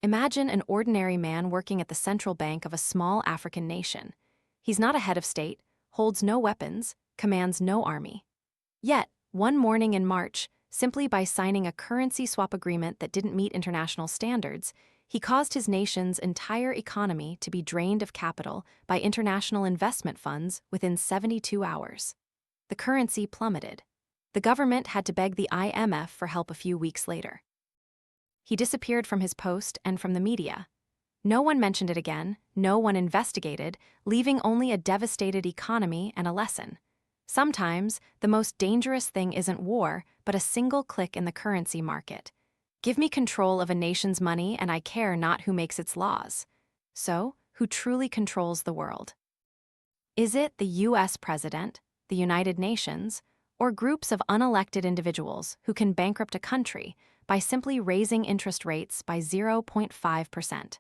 Imagine an ordinary man working at the central bank of a small African nation. He's not a head of state, holds no weapons, commands no army. Yet, one morning in March, simply by signing a currency swap agreement that didn't meet international standards, he caused his nation's entire economy to be drained of capital by international investment funds within 72 hours. The currency plummeted. The government had to beg the IMF for help a few weeks later. He disappeared from his post and from the media. No one mentioned it again, no one investigated, leaving only a devastated economy and a lesson. Sometimes, the most dangerous thing isn't war, but a single click in the currency market. Give me control of a nation's money and I care not who makes its laws. So, who truly controls the world? Is it the US president, the United Nations, or groups of unelected individuals who can bankrupt a country by simply raising interest rates by 0.5%?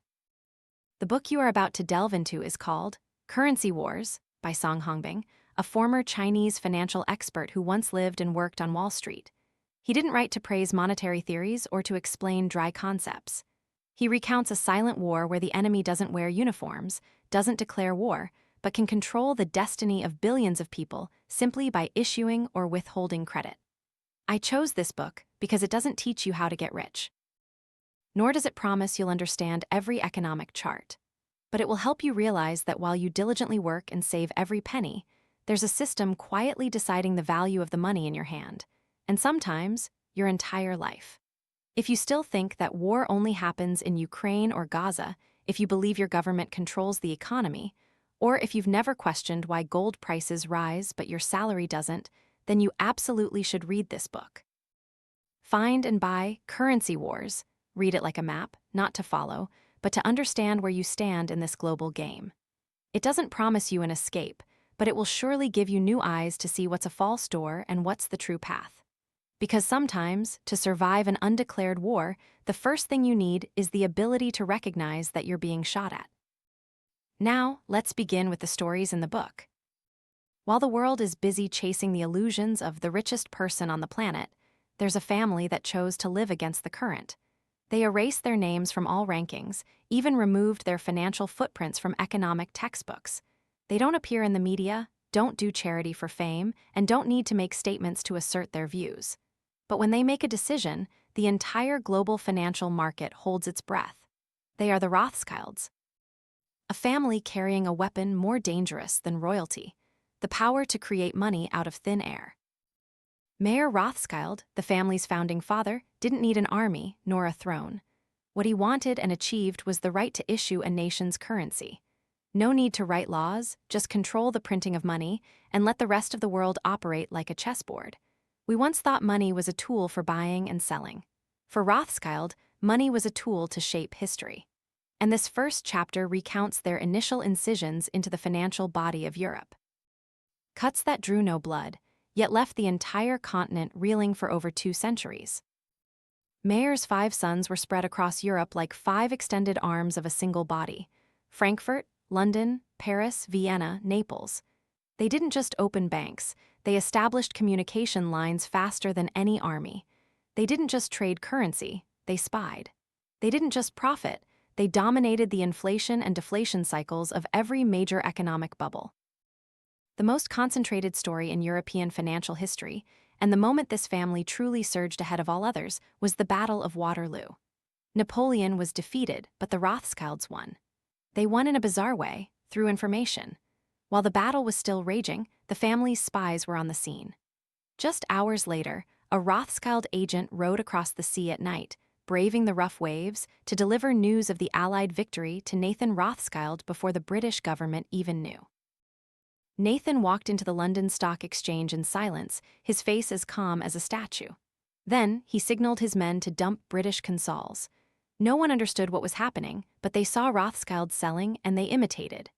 The book you are about to delve into is called Currency Wars by Song Hongbing, a former Chinese financial expert who once lived and worked on Wall Street. He didn't write to praise monetary theories or to explain dry concepts. He recounts a silent war where the enemy doesn't wear uniforms, doesn't declare war, but can control the destiny of billions of people simply by issuing or withholding credit. I chose this book because it doesn't teach you how to get rich. Nor does it promise you'll understand every economic chart. But it will help you realize that while you diligently work and save every penny, there's a system quietly deciding the value of the money in your hand, and sometimes your entire life. If you still think that war only happens in Ukraine or Gaza, if you believe your government controls the economy, or if you've never questioned why gold prices rise but your salary doesn't, then you absolutely should read this book. Find and buy Currency Wars. Read it like a map, not to follow, but to understand where you stand in this global game. It doesn't promise you an escape, but it will surely give you new eyes to see what's a false door and what's the true path. Because sometimes, to survive an undeclared war, the first thing you need is the ability to recognize that you're being shot at. Now, let's begin with the stories in the book. While the world is busy chasing the illusions of the richest person on the planet, there's a family that chose to live against the current. They erased their names from all rankings, even removed their financial footprints from economic textbooks. They don't appear in the media, don't do charity for fame, and don't need to make statements to assert their views. But when they make a decision, the entire global financial market holds its breath. They are the Rothschilds. A family carrying a weapon more dangerous than royalty, the power to create money out of thin air. Mayer Rothschild, the family's founding father, didn't need an army nor a throne. What he wanted and achieved was the right to issue a nation's currency. No need to write laws, just control the printing of money and let the rest of the world operate like a chessboard. We once thought money was a tool for buying and selling. For Rothschild, money was a tool to shape history. And this first chapter recounts their initial incisions into the financial body of Europe. Cuts that drew no blood, yet left the entire continent reeling for over 2 centuries. Mayer's 5 sons were spread across Europe like 5 extended arms of a single body: Frankfurt, London, Paris, Vienna, Naples. They didn't just open banks, they established communication lines faster than any army. They didn't just trade currency, they spied. They didn't just profit, they dominated the inflation and deflation cycles of every major economic bubble. The most concentrated story in European financial history, and the moment this family truly surged ahead of all others, was the Battle of Waterloo. Napoleon was defeated, but the Rothschilds won. They won in a bizarre way, through information. While the battle was still raging, the family's spies were on the scene. Just hours later, a Rothschild agent rowed across the sea at night, braving the rough waves, to deliver news of the Allied victory to Nathan Rothschild before the British government even knew. Nathan walked into the London Stock Exchange in silence, his face as calm as a statue. Then, he signaled his men to dump British consols. No one understood what was happening, but they saw Rothschild selling and they imitated.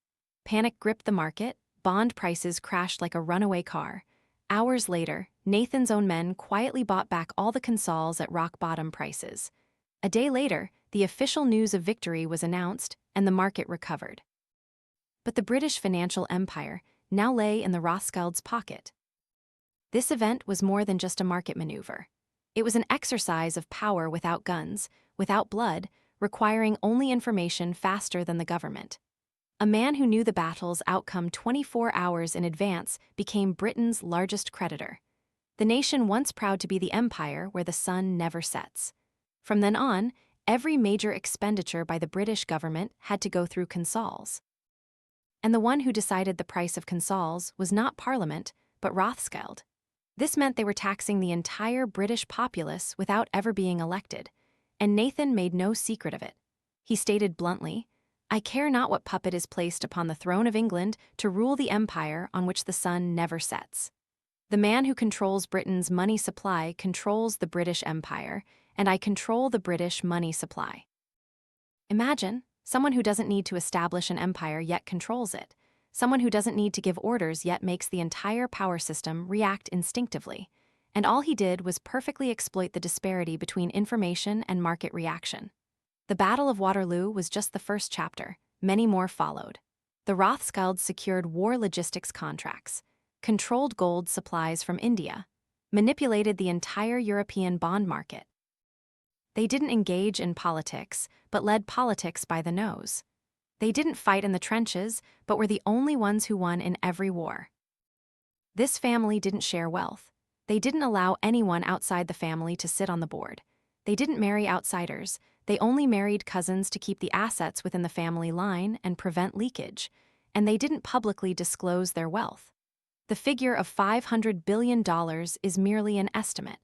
Panic gripped the market, bond prices crashed like a runaway car. Hours later, Nathan's own men quietly bought back all the consols at rock-bottom prices. A day later, the official news of victory was announced and the market recovered. But the British financial empire now lay in the Rothschilds' pocket. This event was more than just a market maneuver. It was an exercise of power without guns, without blood, requiring only information faster than the government. A man who knew the battle's outcome 24 hours in advance became Britain's largest creditor. The nation once proud to be the empire where the sun never sets. From then on, every major expenditure by the British government had to go through consols. And the one who decided the price of consols was not Parliament, but Rothschild. This meant they were taxing the entire British populace without ever being elected, and Nathan made no secret of it. He stated bluntly, "I care not what puppet is placed upon the throne of England to rule the empire on which the sun never sets. The man who controls Britain's money supply controls the British Empire, and I control the British money supply." Imagine someone who doesn't need to establish an empire yet controls it, someone who doesn't need to give orders yet makes the entire power system react instinctively, and all he did was perfectly exploit the disparity between information and market reaction. The Battle of Waterloo was just the first chapter. Many more followed. The Rothschilds secured war logistics contracts, controlled gold supplies from India, manipulated the entire European bond market. They didn't engage in politics, but led politics by the nose. They didn't fight in the trenches, but were the only ones who won in every war. This family didn't share wealth. They didn't allow anyone outside the family to sit on the board. They didn't marry outsiders. They only married cousins to keep the assets within the family line and prevent leakage, and they didn't publicly disclose their wealth. The figure of $500 billion is merely an estimate.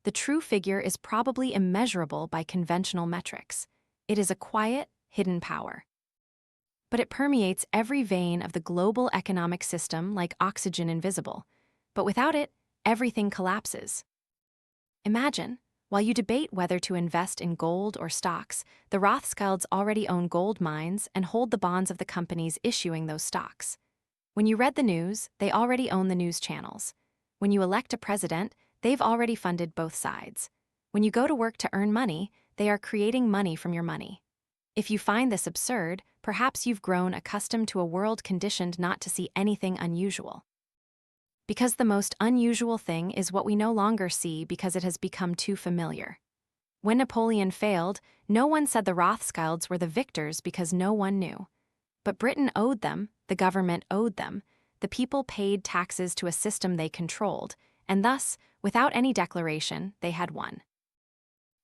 The true figure is probably immeasurable by conventional metrics. It is a quiet, hidden power. But it permeates every vein of the global economic system like oxygen invisible. But without it, everything collapses. Imagine, while you debate whether to invest in gold or stocks, the Rothschilds already own gold mines and hold the bonds of the companies issuing those stocks. When you read the news, they already own the news channels. When you elect a president, they've already funded both sides. When you go to work to earn money, they are creating money from your money. If you find this absurd, perhaps you've grown accustomed to a world conditioned not to see anything unusual. Because the most unusual thing is what we no longer see because it has become too familiar. When Napoleon failed, no one said the Rothschilds were the victors because no one knew. But Britain owed them, the government owed them, the people paid taxes to a system they controlled, and thus, without any declaration, they had won.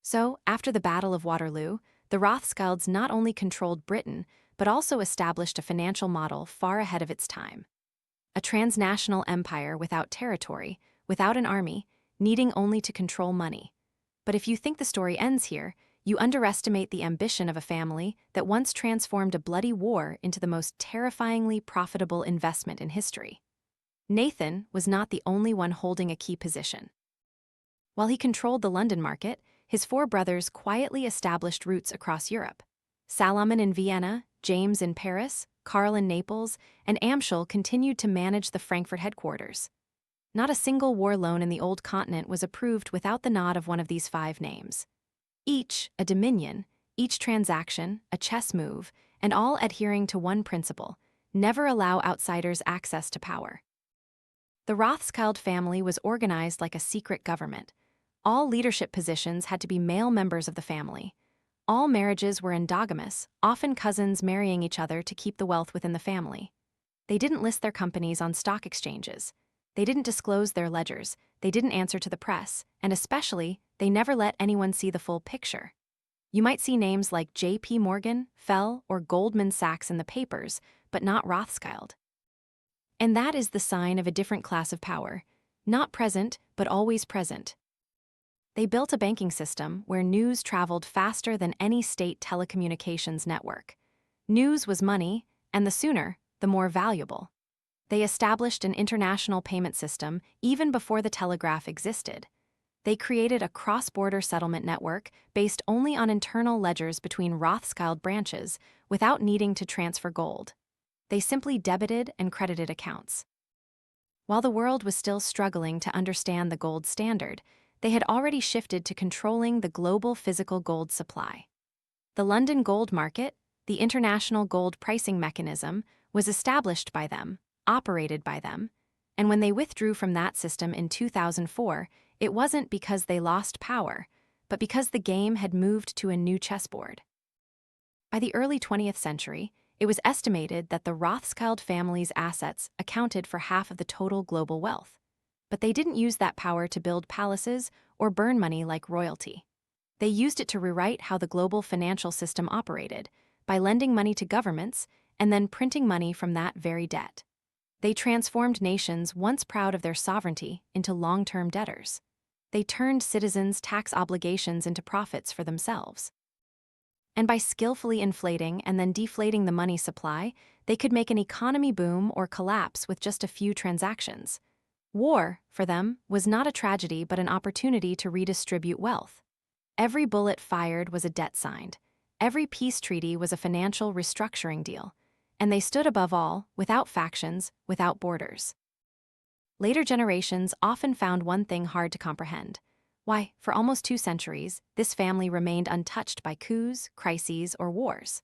So, after the Battle of Waterloo, the Rothschilds not only controlled Britain, but also established a financial model far ahead of its time. A transnational empire without territory, without an army, needing only to control money. But if you think the story ends here, you underestimate the ambition of a family that once transformed a bloody war into the most terrifyingly profitable investment in history. Nathan was not the only one holding a key position. While he controlled the London market, his four brothers quietly established roots across Europe. Salomon in Vienna, James in Paris, Karl in Naples, and Amschel continued to manage the Frankfurt headquarters. Not a single war loan in the old continent was approved without the nod of one of these five names. Each a dominion, each transaction a chess move, and all adhering to one principle: never allow outsiders access to power. The Rothschild family was organized like a secret government. All leadership positions had to be male members of the family. All marriages were endogamous, often cousins marrying each other to keep the wealth within the family. They didn't list their companies on stock exchanges. They didn't disclose their ledgers. They didn't answer to the press, and especially, they never let anyone see the full picture. You might see names like J.P. Morgan, Fell, or Goldman Sachs in the papers, but not Rothschild. And that is the sign of a different class of power, not present, but always present. They built a banking system where news traveled faster than any state telecommunications network. News was money, and the sooner, the more valuable. They established an international payment system even before the telegraph existed. They created a cross-border settlement network based only on internal ledgers between Rothschild branches without needing to transfer gold. They simply debited and credited accounts. While the world was still struggling to understand the gold standard, they had already shifted to controlling the global physical gold supply. The London gold market, the international gold pricing mechanism, was established by them, operated by them, and when they withdrew from that system in 2004, it wasn't because they lost power, but because the game had moved to a new chessboard. By the early 20th century, it was estimated that the Rothschild family's assets accounted for half of the total global wealth. But they didn't use that power to build palaces or burn money like royalty. They used it to rewrite how the global financial system operated, by lending money to governments and then printing money from that very debt. They transformed nations once proud of their sovereignty into long-term debtors. They turned citizens' tax obligations into profits for themselves. And by skillfully inflating and then deflating the money supply, they could make an economy boom or collapse with just a few transactions. War, for them, was not a tragedy but an opportunity to redistribute wealth. Every bullet fired was a debt signed. Every peace treaty was a financial restructuring deal. And they stood above all, without factions, without borders. Later generations often found one thing hard to comprehend. Why, for almost 2 centuries, this family remained untouched by coups, crises, or wars.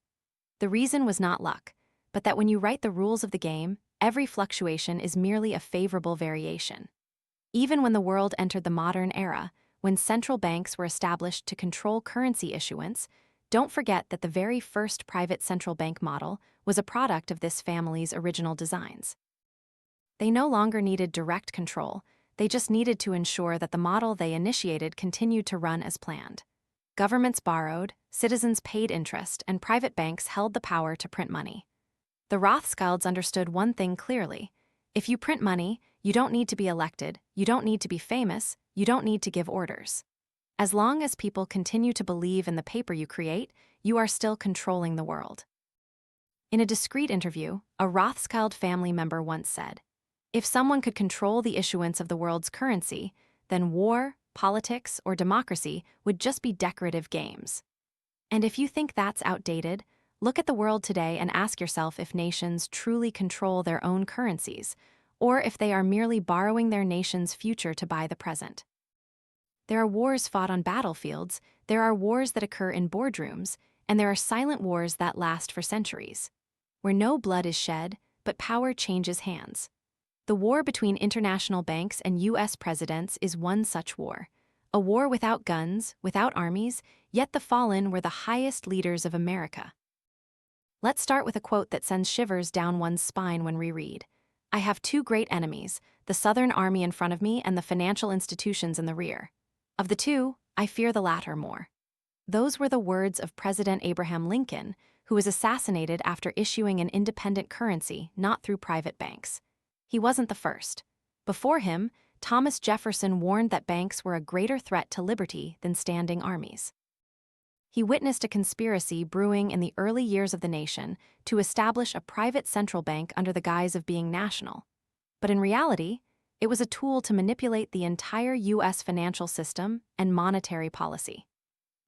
The reason was not luck, but that when you write the rules of the game, every fluctuation is merely a favorable variation. Even when the world entered the modern era, when central banks were established to control currency issuance, don't forget that the very first private central bank model was a product of this family's original designs. They no longer needed direct control, they just needed to ensure that the model they initiated continued to run as planned. Governments borrowed, citizens paid interest, and private banks held the power to print money. The Rothschilds understood one thing clearly. If you print money, you don't need to be elected, you don't need to be famous, you don't need to give orders. As long as people continue to believe in the paper you create, you are still controlling the world. In a discreet interview, a Rothschild family member once said, "If someone could control the issuance of the world's currency, then war, politics, or democracy would just be decorative games." And if you think that's outdated, look at the world today and ask yourself if nations truly control their own currencies, or if they are merely borrowing their nation's future to buy the present. There are wars fought on battlefields, there are wars that occur in boardrooms, and there are silent wars that last for centuries, where no blood is shed, but power changes hands. The war between international banks and U.S. presidents is one such war. A war without guns, without armies, yet the fallen were the highest leaders of America. Let's start with a quote that sends shivers down one's spine when we read. "I have 2 great enemies, the Southern Army in front of me and the financial institutions in the rear. Of the 2, I fear the latter more." Those were the words of President Abraham Lincoln, who was assassinated after issuing an independent currency not through private banks. He wasn't the first. Before him, Thomas Jefferson warned that banks were a greater threat to liberty than standing armies. He witnessed a conspiracy brewing in the early years of the nation to establish a private central bank under the guise of being national. But in reality, it was a tool to manipulate the entire U.S. financial system and monetary policy.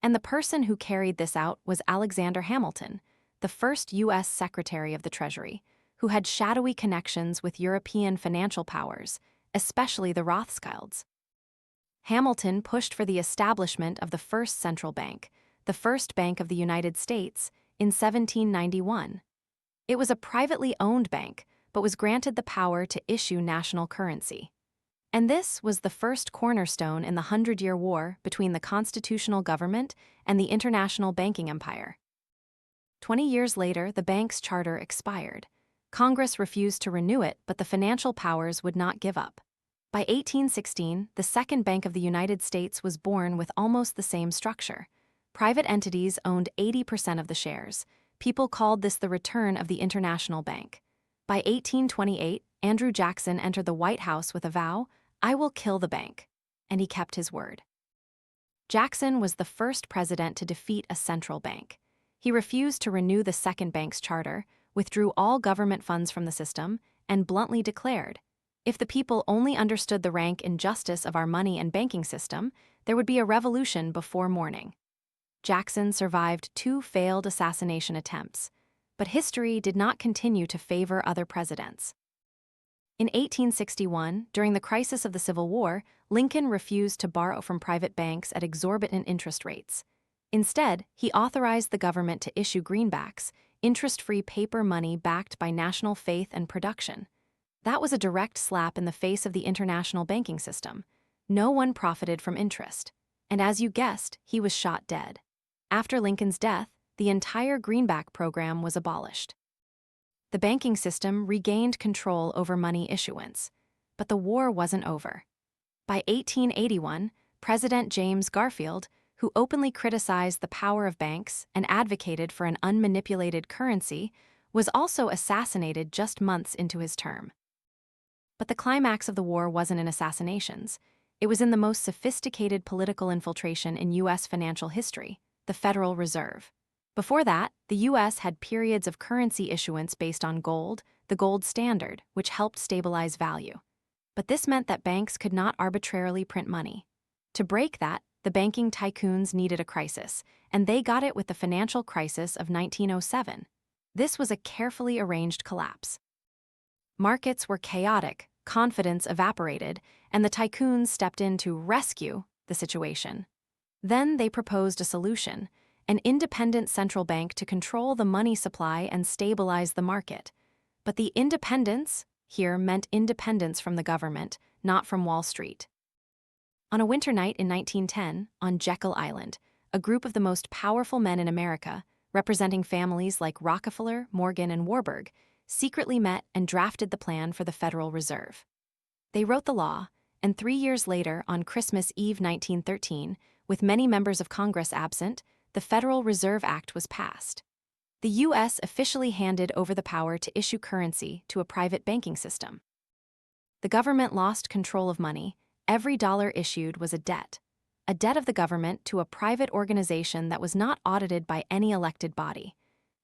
And the person who carried this out was Alexander Hamilton, the first U.S. Secretary of the Treasury, who had shadowy connections with European financial powers, especially the Rothschilds. Hamilton pushed for the establishment of the first central bank, the first Bank of the United States, in 1791. It was a privately owned bank, but was granted the power to issue national currency. And this was the first cornerstone in the 100-Year War between the constitutional government and the international banking empire. 20 years later, the bank's charter expired. Congress refused to renew it, but the financial powers would not give up. By 1816, the Second Bank of the United States was born with almost the same structure. Private entities owned 80% of the shares. People called this the return of the international bank. By 1828, Andrew Jackson entered the White House with a vow, "I will kill the bank," and he kept his word. Jackson was the first president to defeat a central bank. He refused to renew the second bank's charter, withdrew all government funds from the system, and bluntly declared, "If the people only understood the rank injustice of our money and banking system, there would be a revolution before morning." Jackson survived 2 failed assassination attempts, but history did not continue to favor other presidents. In 1861, during the crisis of the Civil War, Lincoln refused to borrow from private banks at exorbitant interest rates. Instead, he authorized the government to issue greenbacks, interest-free paper money backed by national faith and production. That was a direct slap in the face of the international banking system. No one profited from interest. And as you guessed, he was shot dead. After Lincoln's death, the entire greenback program was abolished. The banking system regained control over money issuance. But the war wasn't over. By 1881, President James Garfield, who openly criticized the power of banks and advocated for an unmanipulated currency, was also assassinated just months into his term. But the climax of the war wasn't in assassinations. It was in the most sophisticated political infiltration in U.S. financial history, the Federal Reserve. Before that, the U.S. had periods of currency issuance based on gold, the gold standard, which helped stabilize value. But this meant that banks could not arbitrarily print money. To break that, the banking tycoons needed a crisis, and they got it with the financial crisis of 1907. This was a carefully arranged collapse. Markets were chaotic, confidence evaporated, and the tycoons stepped in to rescue the situation. Then they proposed a solution: an independent central bank to control the money supply and stabilize the market. But the independence here meant independence from the government, not from Wall Street. On a winter night in 1910, on Jekyll Island, a group of the most powerful men in America, representing families like Rockefeller, Morgan, and Warburg, secretly met and drafted the plan for the Federal Reserve. They wrote the law, and 3 years later, on Christmas Eve 1913, with many members of Congress absent, the Federal Reserve Act was passed. The U.S. officially handed over the power to issue currency to a private banking system. The government lost control of money. Every dollar issued was a debt of the government to a private organization that was not audited by any elected body.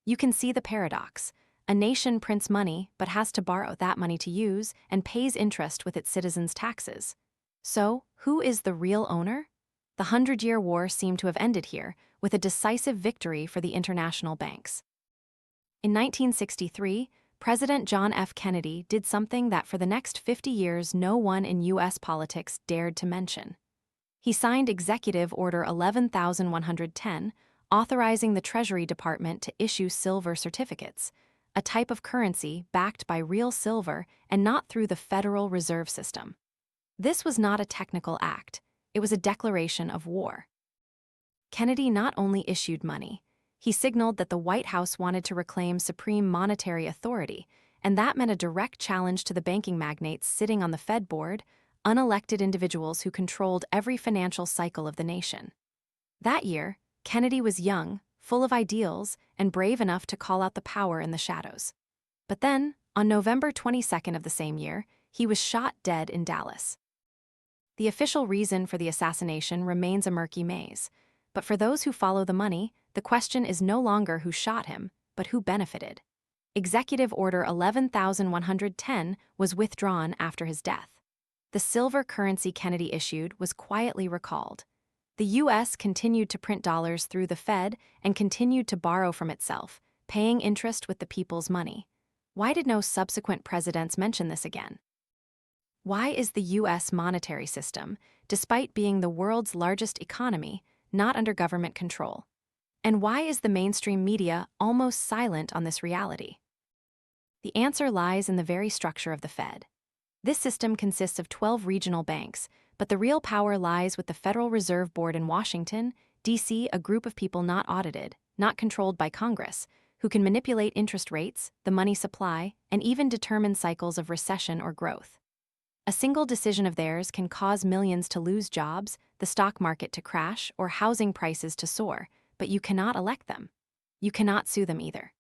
You can see the paradox. A nation prints money but has to borrow that money to use and pays interest with its citizens' taxes. So, who is the real owner? The 100-Year War seemed to have ended here, with a decisive victory for the international banks. In 1963, President John F. Kennedy did something that for the next 50 years no one in U.S. politics dared to mention. He signed Executive Order 11,110, authorizing the Treasury Department to issue silver certificates, a type of currency backed by real silver and not through the Federal Reserve System. This was not a technical act. It was a declaration of war. Kennedy not only issued money, he signaled that the White House wanted to reclaim supreme monetary authority, and that meant a direct challenge to the banking magnates sitting on the Fed board, unelected individuals who controlled every financial cycle of the nation. That year, Kennedy was young, full of ideals, and brave enough to call out the power in the shadows. But then, on November 22nd of the same year, he was shot dead in Dallas. The official reason for the assassination remains a murky maze, but for those who follow the money, the question is no longer who shot him, but who benefited. Executive Order 11,110 was withdrawn after his death. The silver currency Kennedy issued was quietly recalled. The U.S. continued to print dollars through the Fed and continued to borrow from itself, paying interest with the people's money. Why did no subsequent presidents mention this again? Why is the U.S. monetary system, despite being the world's largest economy, not under government control? And why is the mainstream media almost silent on this reality? The answer lies in the very structure of the Fed. This system consists of 12 regional banks, but the real power lies with the Federal Reserve Board in Washington, D.C., a group of people not audited, not controlled by Congress, who can manipulate interest rates, the money supply, and even determine cycles of recession or growth. A single decision of theirs can cause millions to lose jobs, the stock market to crash, or housing prices to soar, but you cannot elect them. You cannot sue them either.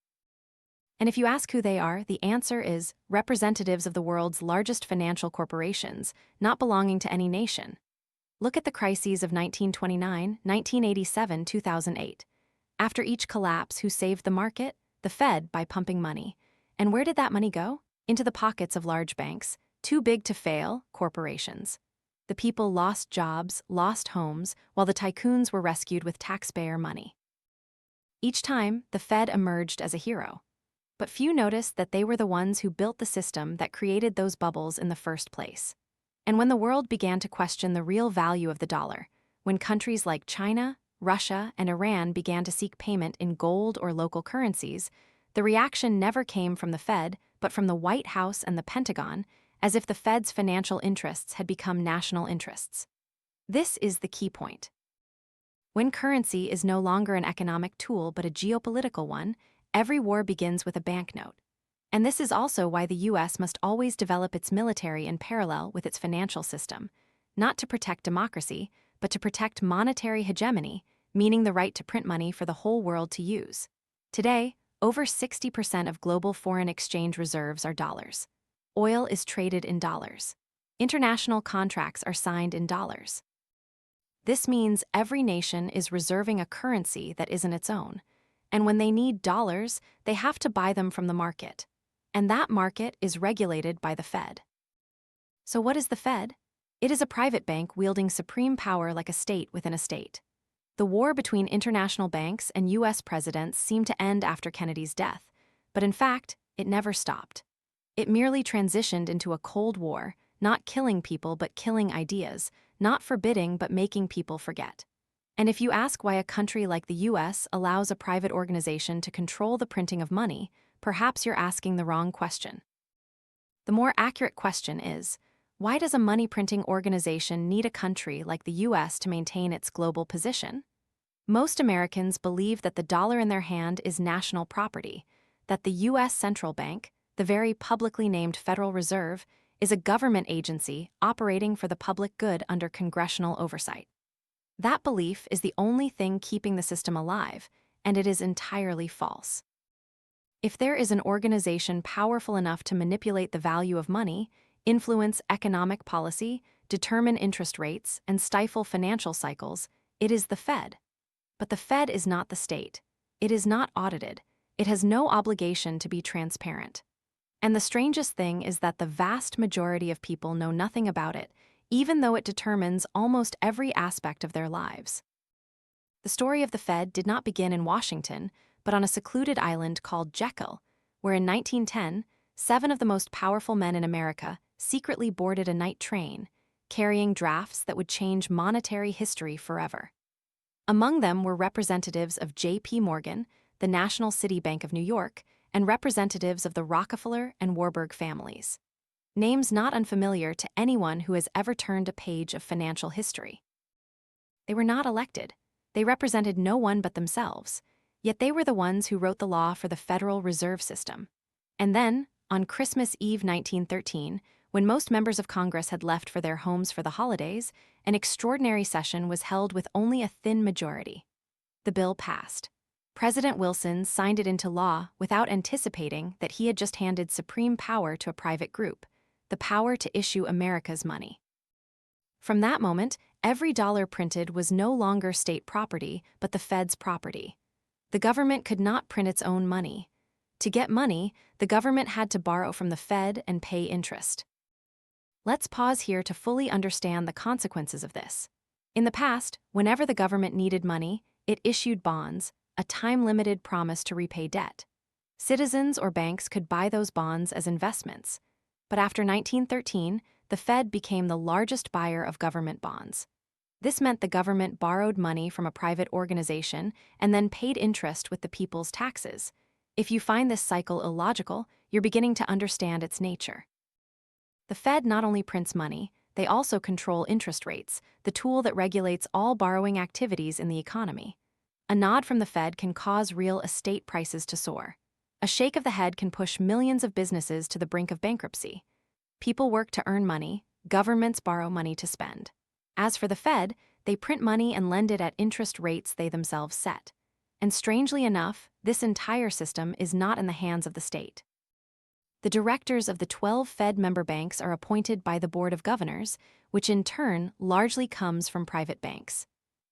And if you ask who they are, the answer is representatives of the world's largest financial corporations, not belonging to any nation. Look at the crises of 1929, 1987, 2008. After each collapse, who saved the market? The Fed, by pumping money. And where did that money go? Into the pockets of large banks, too big to fail, corporations. The people lost jobs, lost homes, while the tycoons were rescued with taxpayer money. Each time, the Fed emerged as a hero. But few noticed that they were the ones who built the system that created those bubbles in the first place. And when the world began to question the real value of the dollar, when countries like China, Russia, and Iran began to seek payment in gold or local currencies, the reaction never came from the Fed, but from the White House and the Pentagon, as if the Fed's financial interests had become national interests. This is the key point. When currency is no longer an economic tool but a geopolitical one, every war begins with a banknote. And this is also why the US must always develop its military in parallel with its financial system, not to protect democracy, but to protect monetary hegemony, meaning the right to print money for the whole world to use. Today, over 60% of global foreign exchange reserves are dollars. Oil is traded in dollars. International contracts are signed in dollars. This means every nation is reserving a currency that isn't its own. And when they need dollars, they have to buy them from the market. And that market is regulated by the Fed. So what is the Fed? It is a private bank wielding supreme power like a state within a state. The war between international banks and US presidents seemed to end after Kennedy's death, but in fact, it never stopped. It merely transitioned into a Cold War, not killing people but killing ideas, not forbidding but making people forget. And if you ask why a country like the US allows a private organization to control the printing of money, perhaps you're asking the wrong question. The more accurate question is, why does a money printing organization need a country like the US to maintain its global position? Most Americans believe that the dollar in their hand is national property, that the US central bank, the very publicly named Federal Reserve, is a government agency operating for the public good under congressional oversight. That belief is the only thing keeping the system alive, and it is entirely false. If there is an organization powerful enough to manipulate the value of money, influence economic policy, determine interest rates, and stifle financial cycles, it is the Fed. But the Fed is not the state. It is not audited. It has no obligation to be transparent. And the strangest thing is that the vast majority of people know nothing about it, even though it determines almost every aspect of their lives. The story of the Fed did not begin in Washington, but on a secluded island called Jekyll, where in 1910, 7 of the most powerful men in America secretly boarded a night train, carrying drafts that would change monetary history forever. Among them were representatives of J.P. Morgan, the National City Bank of New York, and representatives of the Rockefeller and Warburg families. Names not unfamiliar to anyone who has ever turned a page of financial history. They were not elected. They represented no one but themselves, yet they were the ones who wrote the law for the Federal Reserve System. And then, on Christmas Eve 1913, when most members of Congress had left for their homes for the holidays, an extraordinary session was held with only a thin majority. The bill passed. President Wilson signed it into law without anticipating that he had just handed supreme power to a private group, the power to issue America's money. From that moment, every dollar printed was no longer state property, but the Fed's property. The government could not print its own money. To get money, the government had to borrow from the Fed and pay interest. Let's pause here to fully understand the consequences of this. In the past, whenever the government needed money, it issued bonds, a time-limited promise to repay debt. Citizens or banks could buy those bonds as investments. But after 1913, the Fed became the largest buyer of government bonds. This meant the government borrowed money from a private organization and then paid interest with the people's taxes. If you find this cycle illogical, you're beginning to understand its nature. The Fed not only prints money, they also control interest rates, the tool that regulates all borrowing activities in the economy. A nod from the Fed can cause real estate prices to soar. A shake of the head can push millions of businesses to the brink of bankruptcy. People work to earn money, governments borrow money to spend. As for the Fed, they print money and lend it at interest rates they themselves set. And strangely enough, this entire system is not in the hands of the state. The directors of the 12 Fed member banks are appointed by the Board of Governors, which in turn largely comes from private banks.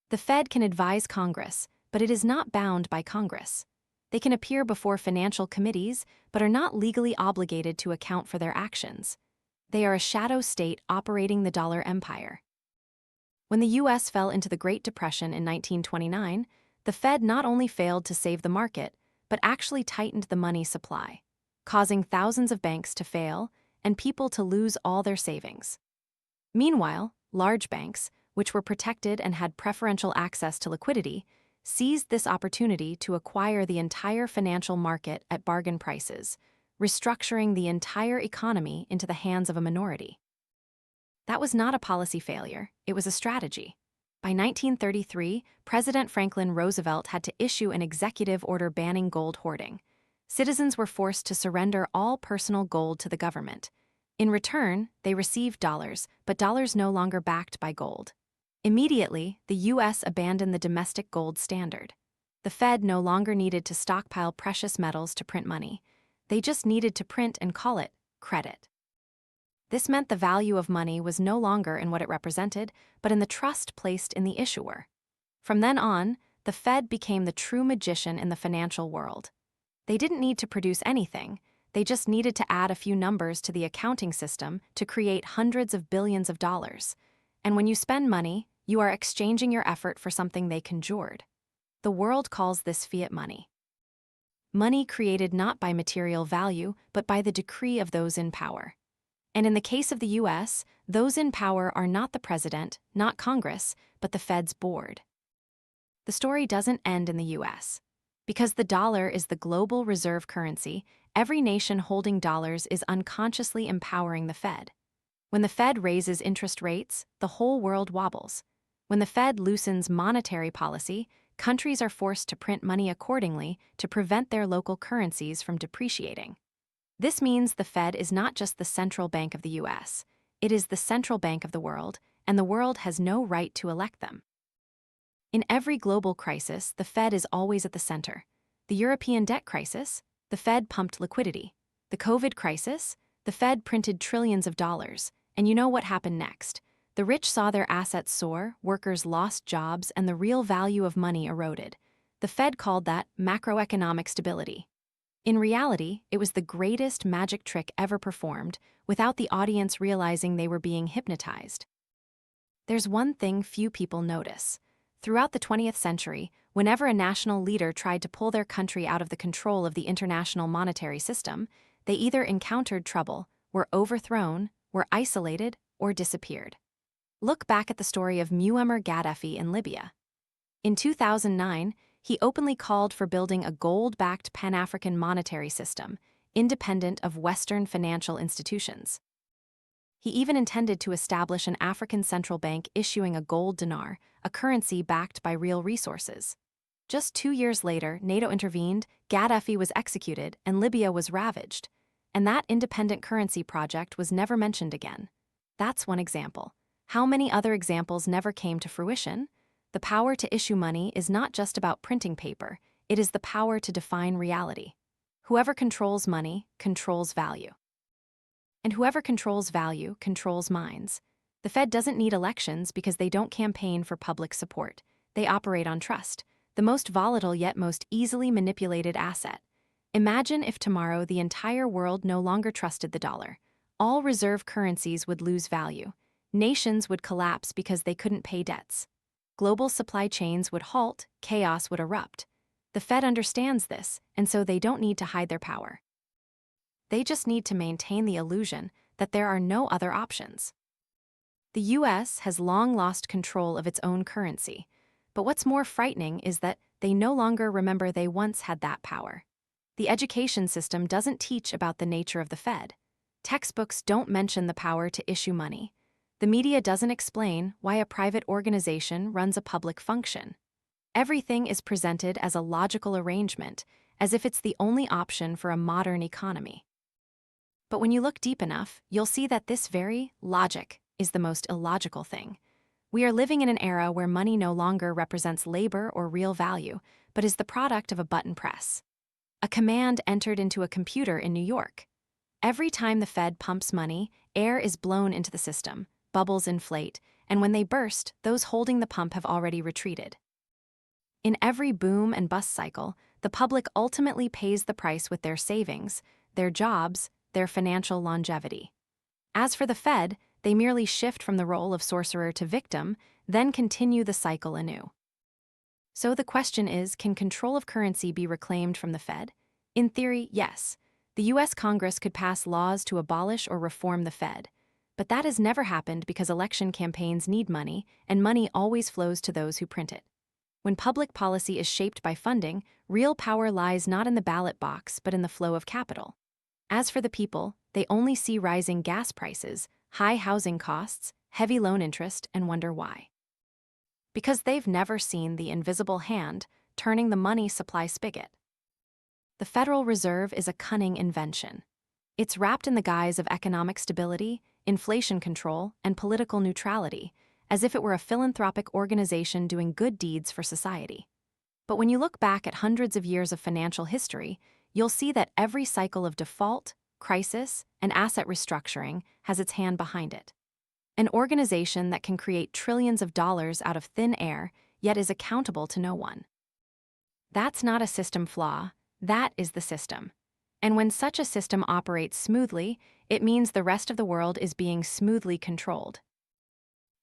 The Fed can advise Congress, but it is not bound by Congress. They can appear before financial committees, but are not legally obligated to account for their actions. They are a shadow state operating the dollar empire. When the U.S. fell into the Great Depression in 1929, the Fed not only failed to save the market, but actually tightened the money supply, causing thousands of banks to fail and people to lose all their savings. Meanwhile, large banks, which were protected and had preferential access to liquidity, seized this opportunity to acquire the entire financial market at bargain prices, restructuring the entire economy into the hands of a minority. That was not a policy failure, it was a strategy. By 1933, President Franklin Roosevelt had to issue an executive order banning gold hoarding. Citizens were forced to surrender all personal gold to the government. In return, they received dollars, but dollars no longer backed by gold. Immediately, the U.S. abandoned the domestic gold standard. The Fed no longer needed to stockpile precious metals to print money. They just needed to print and call it credit. This meant the value of money was no longer in what it represented, but in the trust placed in the issuer. From then on, the Fed became the true magician in the financial world. They didn't need to produce anything. They just needed to add a few numbers to the accounting system to create hundreds of billions of dollars. And when you spend money, you are exchanging your effort for something they conjured. The world calls this fiat money. Money created not by material value, but by the decree of those in power. And in the case of the U.S., those in power are not the president, not Congress, but the Fed's board. The story doesn't end in the U.S. Because the dollar is the global reserve currency, every nation holding dollars is unconsciously empowering the Fed. When the Fed raises interest rates, the whole world wobbles. When the Fed loosens monetary policy, countries are forced to print money accordingly to prevent their local currencies from depreciating. This means the Fed is not just the central bank of the U.S., it is the central bank of the world, and the world has no right to elect them. In every global crisis, the Fed is always at the center. The European debt crisis, the Fed pumped liquidity. The COVID crisis, the Fed printed trillions of dollars. And you know what happened next? The rich saw their assets soar, workers lost jobs, and the real value of money eroded. The Fed called that macroeconomic stability. In reality, it was the greatest magic trick ever performed, without the audience realizing they were being hypnotized. There's one thing few people notice. Throughout the 20th century, whenever a national leader tried to pull their country out of the control of the international monetary system, they either encountered trouble, were overthrown, were isolated, or disappeared. Look back at the story of Muammar Gaddafi in Libya. In 2009, he openly called for building a gold-backed Pan-African monetary system, independent of Western financial institutions. He even intended to establish an African central bank issuing a gold dinar, a currency backed by real resources. Just 2 years later, NATO intervened, Gaddafi was executed, and Libya was ravaged. And that independent currency project was never mentioned again. That's one example. How many other examples never came to fruition? The power to issue money is not just about printing paper, it is the power to define reality. Whoever controls money controls value. And whoever controls value controls minds. The Fed doesn't need elections because they don't campaign for public support. They operate on trust, the most volatile yet most easily manipulated asset. Imagine if tomorrow the entire world no longer trusted the dollar. All reserve currencies would lose value. Nations would collapse because they couldn't pay debts. Global supply chains would halt, chaos would erupt. The Fed understands this, and so they don't need to hide their power. They just need to maintain the illusion that there are no other options. The U.S. has long lost control of its own currency, but what's more frightening is that they no longer remember they once had that power. The education system doesn't teach about the nature of the Fed. Textbooks don't mention the power to issue money. The media doesn't explain why a private organization runs a public function. Everything is presented as a logical arrangement, as if it's the only option for a modern economy. But when you look deep enough, you'll see that this very logic is the most illogical thing. We are living in an era where money no longer represents labor or real value, but is the product of a button press. A command entered into a computer in New York. Every time the Fed pumps money, air is blown into the system, bubbles inflate, and when they burst, those holding the pump have already retreated. In every boom and bust cycle, the public ultimately pays the price with their savings, their jobs, their financial longevity. As for the Fed, they merely shift from the role of sorcerer to victim, then continue the cycle anew. So the question is, can control of currency be reclaimed from the Fed? In theory, yes. The U.S. Congress could pass laws to abolish or reform the Fed. But that has never happened because election campaigns need money, and money always flows to those who print it. When public policy is shaped by funding, real power lies not in the ballot box but in the flow of capital. As for the people, they only see rising gas prices, high housing costs, heavy loan interest, and wonder why. because they've never seen the invisible hand turning the money supply spigot. The Federal Reserve is a cunning invention. It's wrapped in the guise of economic stability, inflation control, and political neutrality, as if it were a philanthropic organization doing good deeds for society. But when you look back at hundreds of years of financial history, you'll see that every cycle of default, crisis, and asset restructuring has its hand behind it. An organization that can create trillions of dollars out of thin air, yet is accountable to no one. That's not a system flaw, that is the system. And when such a system operates smoothly, it means the rest of the world is being smoothly controlled.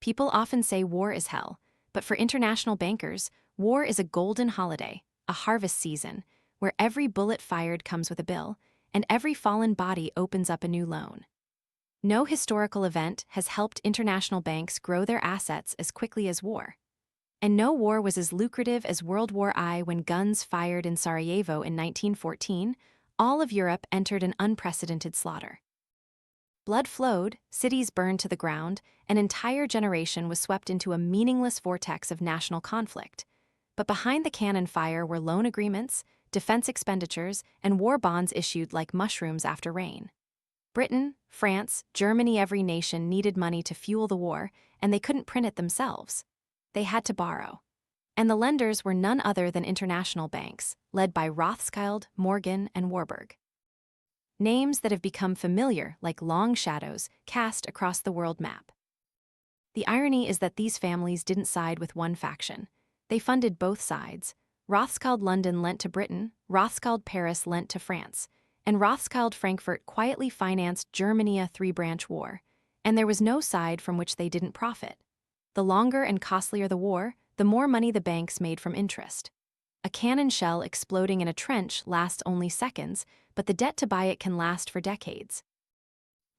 People often say war is hell, but for international bankers, war is a golden holiday, a harvest season, where every bullet fired comes with a bill, and every fallen body opens up a new loan. No historical event has helped international banks grow their assets as quickly as war. And no war was as lucrative as World War I when guns fired in Sarajevo in 1914, all of Europe entered an unprecedented slaughter. Blood flowed, cities burned to the ground, an entire generation was swept into a meaningless vortex of national conflict. But behind the cannon fire were loan agreements, defense expenditures, and war bonds issued like mushrooms after rain. Britain, France, Germany, every nation needed money to fuel the war, and they couldn't print it themselves. They had to borrow. And the lenders were none other than international banks, led by Rothschild, Morgan, and Warburg. Names that have become familiar like long shadows cast across the world map. The irony is that these families didn't side with one faction. They funded both sides. Rothschild London lent to Britain, Rothschild Paris lent to France, and Rothschild Frankfurt quietly financed Germany a three-branch war. And there was no side from which they didn't profit. The longer and costlier the war, the more money the banks made from interest. A cannon shell exploding in a trench lasts only seconds, but the debt to buy it can last for decades.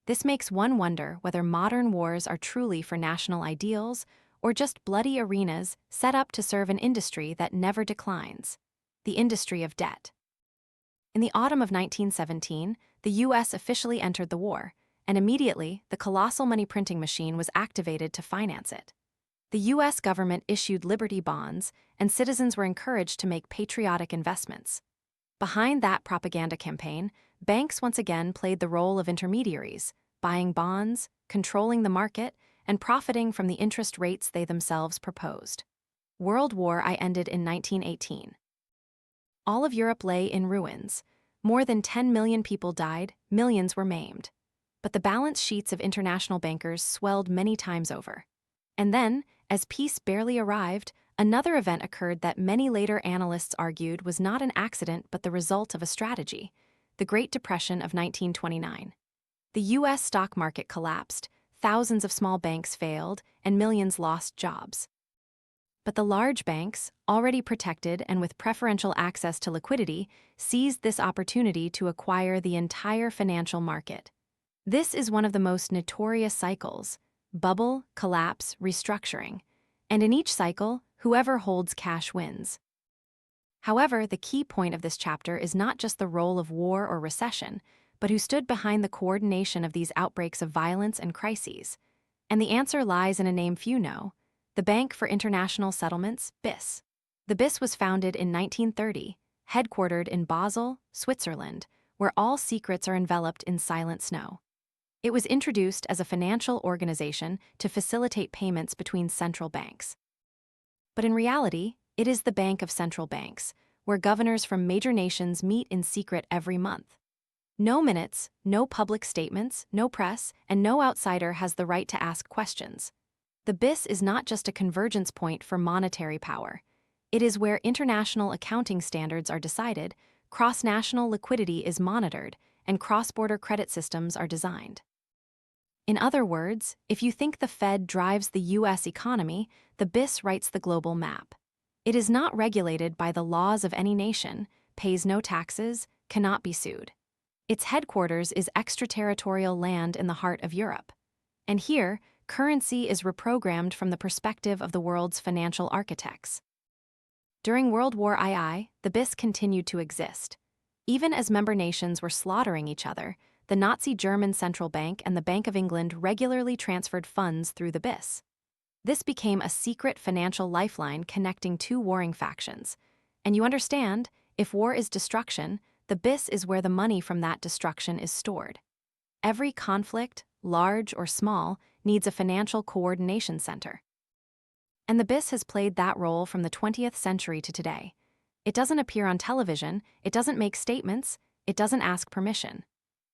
This makes one wonder whether modern wars are truly for national ideals or just bloody arenas set up to serve an industry that never declines, the industry of debt. In the autumn of 1917, the U.S. officially entered the war, and immediately the colossal money printing machine was activated to finance it. The U.S. government issued Liberty bonds, and citizens were encouraged to make patriotic investments. Behind that propaganda campaign, banks once again played the role of intermediaries, buying bonds, controlling the market, and profiting from the interest rates they themselves proposed. World War I ended in 1918. All of Europe lay in ruins. More than 10 million people died, millions were maimed. But the balance sheets of international bankers swelled many times over. And then, as peace barely arrived, another event occurred that many later analysts argued was not an accident but the result of a strategy: the Great Depression of 1929. The U.S. stock market collapsed, thousands of small banks failed, and millions lost jobs. But the large banks, already protected and with preferential access to liquidity, seized this opportunity to acquire the entire financial market. This is one of the most notorious cycles: bubble, collapse, restructuring. And in each cycle, whoever holds cash wins. However, the key point of this chapter is not just the role of war or recession, but who stood behind the coordination of these outbreaks of violence and crises. And the answer lies in a name few know: the Bank for International Settlements, BIS. The BIS was founded in 1930, headquartered in Basel, Switzerland, where all secrets are enveloped in silent snow. It was introduced as a financial organization to facilitate payments between central banks. But in reality, it is the bank of central banks, where governors from major nations meet in secret every month. No minutes, no public statements, no press, and no outsider has the right to ask questions. The BIS is not just a convergence point for monetary power. It is where international accounting standards are decided, cross-national liquidity is monitored, and cross-border credit systems are designed. In other words, if you think the Fed drives the U.S. economy, the BIS writes the global map. It is not regulated by the laws of any nation, pays no taxes, cannot be sued. Its headquarters is extraterritorial land in the heart of Europe. And here, currency is reprogrammed from the perspective of the world's financial architects. During World War II, the BIS continued to exist. Even as member nations were slaughtering each other, the Nazi German Central Bank and the Bank of England regularly transferred funds through the BIS. This became a secret financial lifeline connecting two warring factions. And you understand, if war is destruction, the BIS is where the money from that destruction is stored. Every conflict, large or small, needs a financial coordination center. And the BIS has played that role from the 20th century to today. It doesn't appear on television, it doesn't make statements, it doesn't ask permission.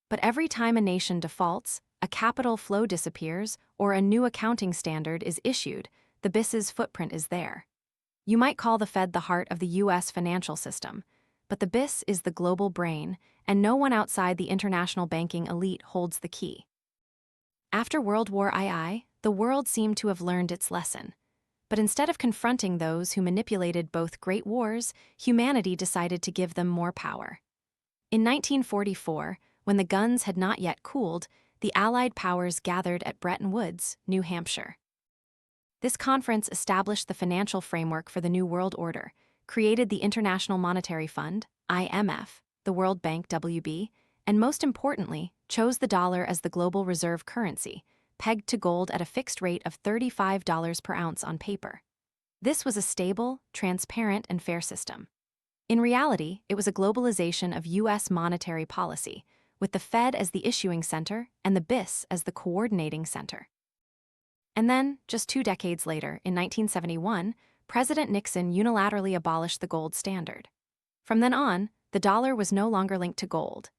But every time a nation defaults, a capital flow disappears, or a new accounting standard is issued, the BIS's footprint is there. You might call the Fed the heart of the U.S. financial system, but the BIS is the global brain, and no one outside the international banking elite holds the key. After World War II, the world seemed to have learned its lesson. But instead of confronting those who manipulated both great wars, humanity decided to give them more power. In 1944, when the guns had not yet cooled, the Allied powers gathered at Bretton Woods, New Hampshire. This conference established the financial framework for the New World Order, created the International Monetary Fund, IMF, the World Bank, WB, and most importantly, chose the dollar as the global reserve currency, pegged to gold at a fixed rate of $35 per ounce on paper. This was a stable, transparent, and fair system. In reality, it was a globalization of U.S. monetary policy, with the Fed as the issuing center and the BIS as the coordinating center. And then, just 2 decades later, in 1971, President Nixon unilaterally abolished the gold standard. From then on, the dollar was no longer linked to gold.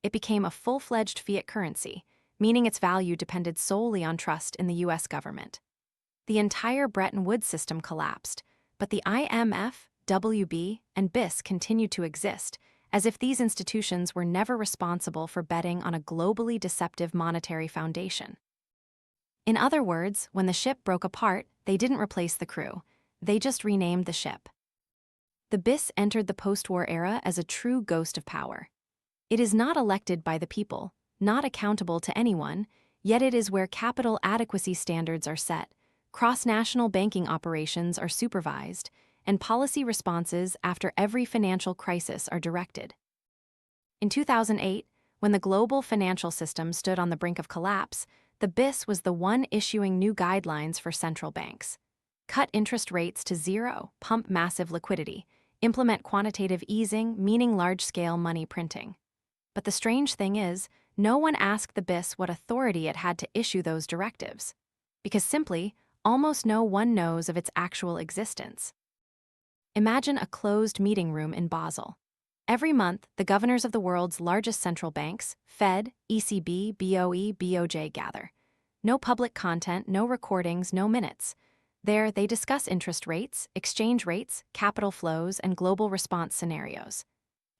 It became a full-fledged fiat currency, meaning its value depended solely on trust in the U.S. government. The entire Bretton Woods system collapsed, but the IMF, WB, and BIS continued to exist, as if these institutions were never responsible for betting on a globally deceptive monetary foundation. In other words, when the ship broke apart, they didn't replace the crew. They just renamed the ship. The BIS entered the post-war era as a true ghost of power. It is not elected by the people, not accountable to anyone, yet it is where capital adequacy standards are set, cross-national banking operations are supervised, and policy responses after every financial crisis are directed. In 2008, when the global financial system stood on the brink of collapse, the BIS was the one issuing new guidelines for central banks. Cut interest rates to zero, pump massive liquidity, implement quantitative easing, meaning large-scale money printing. But the strange thing is, no one asked the BIS what authority it had to issue those directives, because simply, almost no one knows of its actual existence. Imagine a closed meeting room in Basel. Every month, the governors of the world's largest central banks, Fed, ECB, BOE, BOJ, gather. No public content, no recordings, no minutes. There, they discuss interest rates, exchange rates, capital flows, and global response scenarios.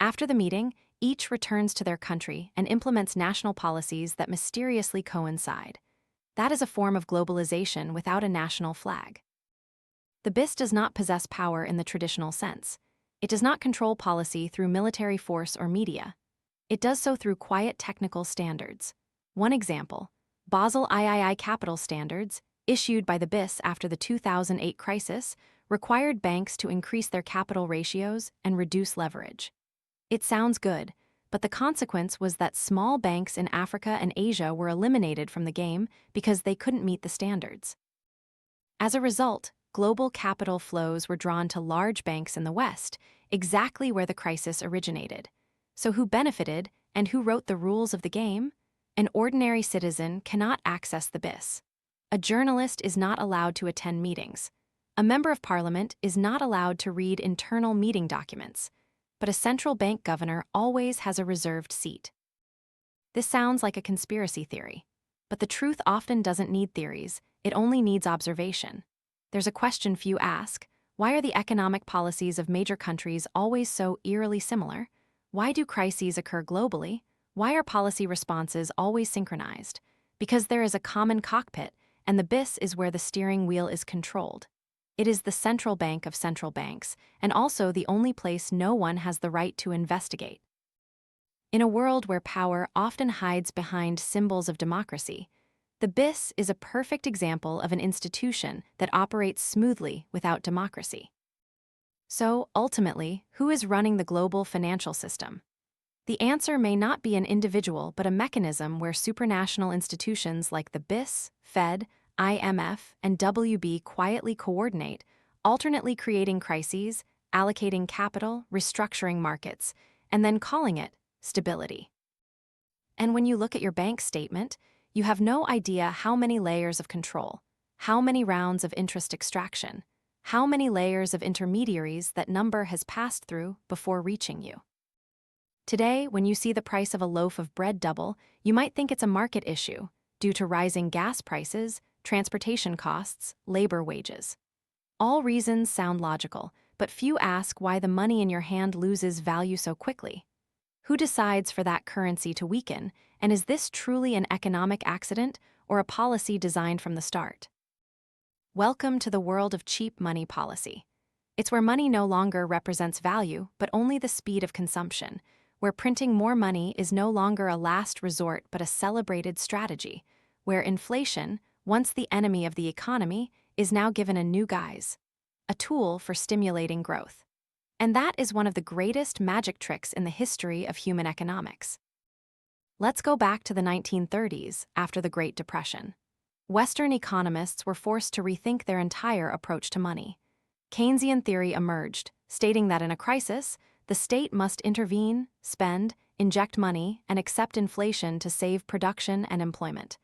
After the meeting, each returns to their country and implements national policies that mysteriously coincide. That is a form of globalization without a national flag. The BIS does not possess power in the traditional sense. It does not control policy through military force or media. It does so through quiet technical standards. One example, Basel III capital standards, issued by the BIS after the 2008 crisis, required banks to increase their capital ratios and reduce leverage. It sounds good, but the consequence was that small banks in Africa and Asia were eliminated from the game because they couldn't meet the standards. As a result, global capital flows were drawn to large banks in the West, exactly where the crisis originated. So who benefited and who wrote the rules of the game? An ordinary citizen cannot access the BIS. A journalist is not allowed to attend meetings. A member of parliament is not allowed to read internal meeting documents. But a central bank governor always has a reserved seat. This sounds like a conspiracy theory, but the truth often doesn't need theories, it only needs observation. There's a question few ask: why are the economic policies of major countries always so eerily similar? Why do crises occur globally? Why are policy responses always synchronized? Because there is a common cockpit, and the BIS is where the steering wheel is controlled. It is the central bank of central banks, and also the only place no one has the right to investigate. In a world where power often hides behind symbols of democracy, the BIS is a perfect example of an institution that operates smoothly without democracy. So, ultimately, who is running the global financial system? The answer may not be an individual but a mechanism where supranational institutions like the BIS, Fed, IMF, and WB quietly coordinate, alternately creating crises, allocating capital, restructuring markets, and then calling it stability. And when you look at your bank statement, you have no idea how many layers of control, how many rounds of interest extraction, how many layers of intermediaries that number has passed through before reaching you. Today, when you see the price of a loaf of bread double, you might think it's a market issue due to rising gas prices, transportation costs, labor wages. All reasons sound logical, but few ask why the money in your hand loses value so quickly. Who decides for that currency to weaken, and is this truly an economic accident or a policy designed from the start? Welcome to the world of cheap money policy. It's where money no longer represents value, but only the speed of consumption, where printing more money is no longer a last resort but a celebrated strategy, where inflation, once the enemy of the economy, is now given a new guise, a tool for stimulating growth. And that is one of the greatest magic tricks in the history of human economics. Let's go back to the 1930s, after the Great Depression. Western economists were forced to rethink their entire approach to money. Keynesian theory emerged, stating that in a crisis, the state must intervene, spend, inject money, and accept inflation to save production and employment.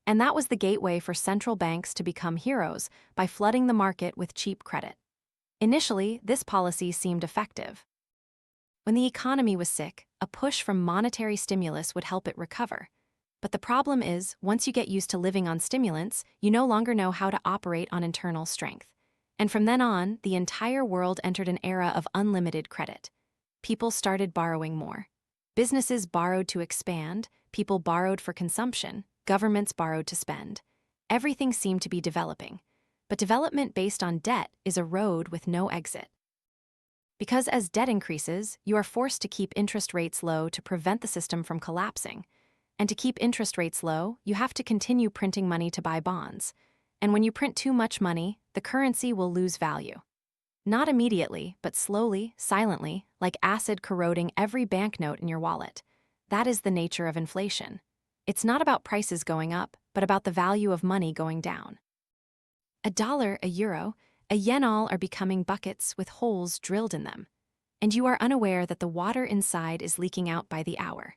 And that was the gateway for central banks to become heroes by flooding the market with cheap credit. Initially, this policy seemed effective. When the economy was sick, a push from monetary stimulus would help it recover. But the problem is, once you get used to living on stimulants, you no longer know how to operate on internal strength. And from then on, the entire world entered an era of unlimited credit. People started borrowing more. Businesses borrowed to expand, people borrowed for consumption, governments borrowed to spend. Everything seemed to be developing. But development based on debt is a road with no exit. Because as debt increases, you are forced to keep interest rates low to prevent the system from collapsing. And to keep interest rates low, you have to continue printing money to buy bonds. And when you print too much money, the currency will lose value. Not immediately, but slowly, silently, like acid corroding every banknote in your wallet. That is the nature of inflation. It's not about prices going up, but about the value of money going down. A dollar, a euro, a yen all are becoming buckets with holes drilled in them. And you are unaware that the water inside is leaking out by the hour.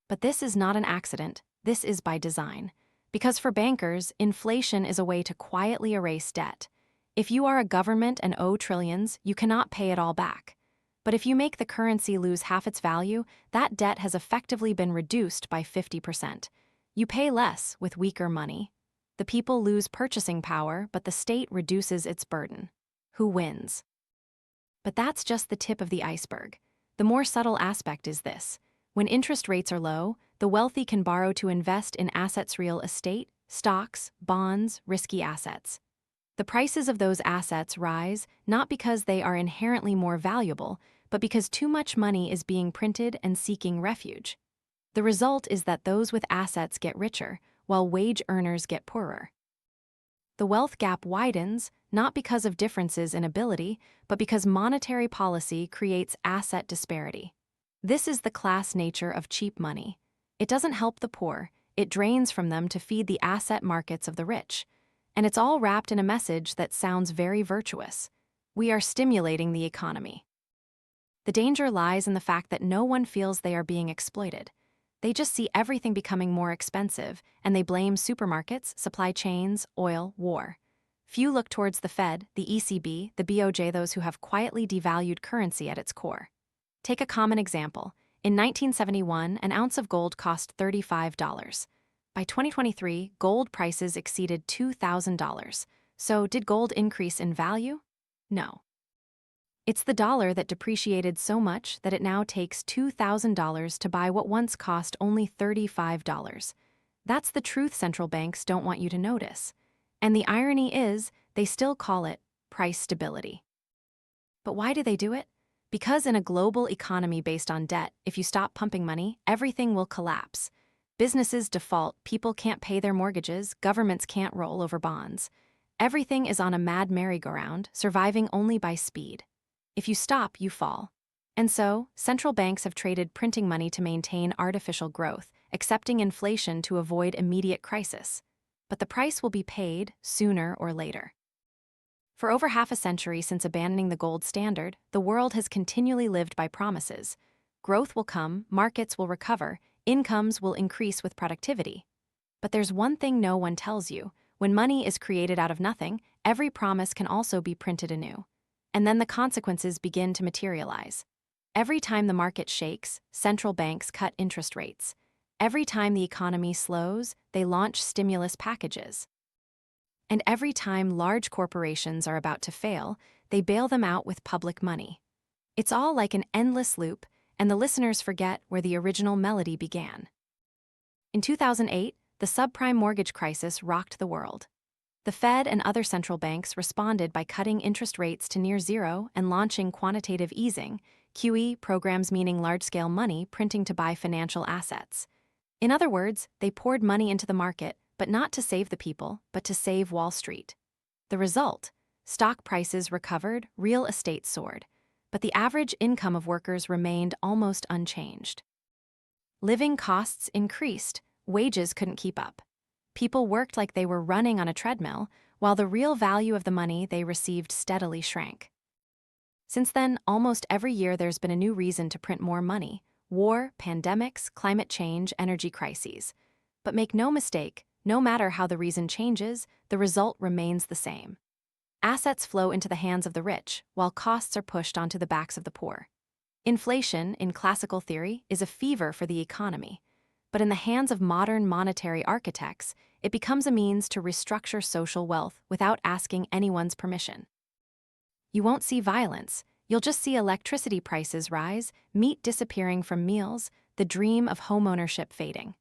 But this is not an accident, this is by design. Because for bankers, inflation is a way to quietly erase debt. If you are a government and owe trillions, you cannot pay it all back. But if you make the currency lose half its value, that debt has effectively been reduced by 50%. You pay less with weaker money. The people lose purchasing power, but the state reduces its burden. Who wins? But that's just the tip of the iceberg. The more subtle aspect is this. When interest rates are low, the wealthy can borrow to invest in assets, real estate, stocks, bonds, risky assets. The prices of those assets rise not because they are inherently more valuable, but because too much money is being printed and seeking refuge. The result is that those with assets get richer, while wage earners get poorer. The wealth gap widens, not because of differences in ability, but because monetary policy creates asset disparity. This is the class nature of cheap money. It doesn't help the poor, it drains from them to feed the asset markets of the rich. And it's all wrapped in a message that sounds very virtuous. We are stimulating the economy. The danger lies in the fact that no one feels they are being exploited. They just see everything becoming more expensive, and they blame supermarkets, supply chains, oil, war. Few look towards the Fed, the ECB, the BOJ, those who have quietly devalued currency at its core. Take a common example. In 1971, an ounce of gold cost $35. By 2023, gold prices exceeded $2,000. So did gold increase in value? No. It's the dollar that depreciated so much that it now takes $2,000 to buy what once cost only $35. That's the truth central banks don't want you to notice. And the irony is, they still call it price stability. But why do they do it? Because in a global economy based on debt, if you stop pumping money, everything will collapse. Businesses default, people can't pay their mortgages, governments can't roll over bonds. Everything is on a mad merry-go-round, surviving only by speed. If you stop, you fall. And so, central banks have traded printing money to maintain artificial growth, accepting inflation to avoid immediate crisis. but the price will be paid sooner or later. For over half a century since abandoning the gold standard, the world has continually lived by promises. Growth will come, markets will recover, incomes will increase with productivity. But there's one thing no one tells you. When money is created out of nothing, every promise can also be printed anew. And then the consequences begin to materialize. Every time the market shakes, central banks cut interest rates. Every time the economy slows, they launch stimulus packages. And every time large corporations are about to fail, they bail them out with public money. It's all like an endless loop, and the listeners forget where the original melody began. In 2008, the subprime mortgage crisis rocked the world. The Fed and other central banks responded by cutting interest rates to near zero and launching quantitative easing, QE programs meaning large-scale money printing to buy financial assets. In other words, they poured money into the market, but not to save the people, but to save Wall Street. The result? Stock prices recovered, real estate soared, but the average income of workers remained almost unchanged. Living costs increased, wages couldn't keep up. People worked like they were running on a treadmill, while the real value of the money they received steadily shrank. Since then, almost every year there's been a new reason to print more money: war, pandemics, climate change, energy crises. But make no mistake, no matter how the reason changes, the result remains the same. Assets flow into the hands of the rich, while costs are pushed onto the backs of the poor. Inflation, in classical theory, is a fever for the economy. But in the hands of modern monetary architects, it becomes a means to restructure social wealth without asking anyone's permission. You won't see violence, you'll just see electricity prices rise, meat disappearing from meals, the dream of homeownership fading.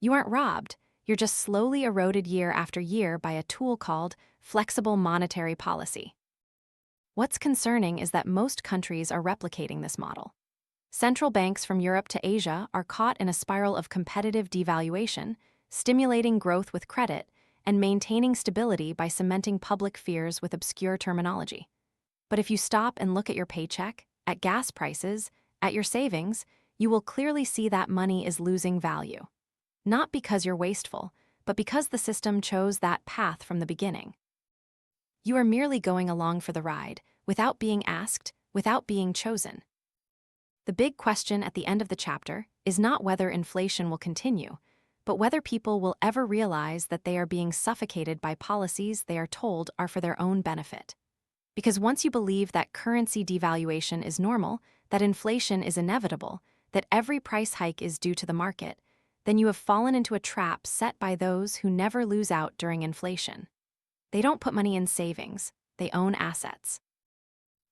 You aren't robbed, you're just slowly eroded year after year by a tool called flexible monetary policy. What's concerning is that most countries are replicating this model. Central banks from Europe to Asia are caught in a spiral of competitive devaluation, stimulating growth with credit, and maintaining stability by cementing public fears with obscure terminology. But if you stop and look at your paycheck, at gas prices, at your savings, you will clearly see that money is losing value. Not because you're wasteful, but because the system chose that path from the beginning. You are merely going along for the ride, without being asked, without being chosen. The big question at the end of the chapter is not whether inflation will continue, but whether people will ever realize that they are being suffocated by policies they are told are for their own benefit. Because once you believe that currency devaluation is normal, that inflation is inevitable, that every price hike is due to the market, then you have fallen into a trap set by those who never lose out during inflation. They don't put money in savings, they own assets.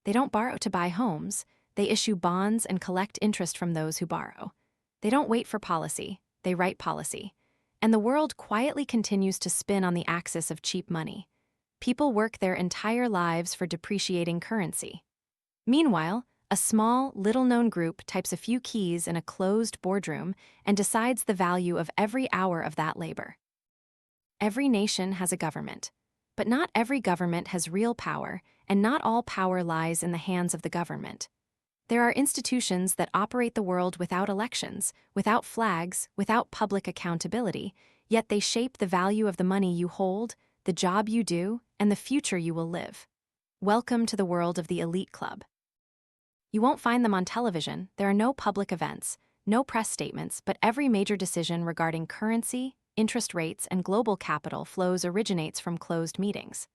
They don't borrow to buy homes, they issue bonds and collect interest from those who borrow. They don't wait for policy, they write policy. And the world quietly continues to spin on the axis of cheap money. People work their entire lives for depreciating currency. Meanwhile, a small, little-known group types a few keys in a closed boardroom and decides the value of every hour of that labor. Every nation has a government, but not every government has real power, and not all power lies in the hands of the government. There are institutions that operate the world without elections, without flags, without public accountability, yet they shape the value of the money you hold, the job you do, and the future you will live. Welcome to the world of the elite club. You won't find them on television, there are no public events, no press statements, but every major decision regarding currency, interest rates, and global capital flows originates from closed meetings.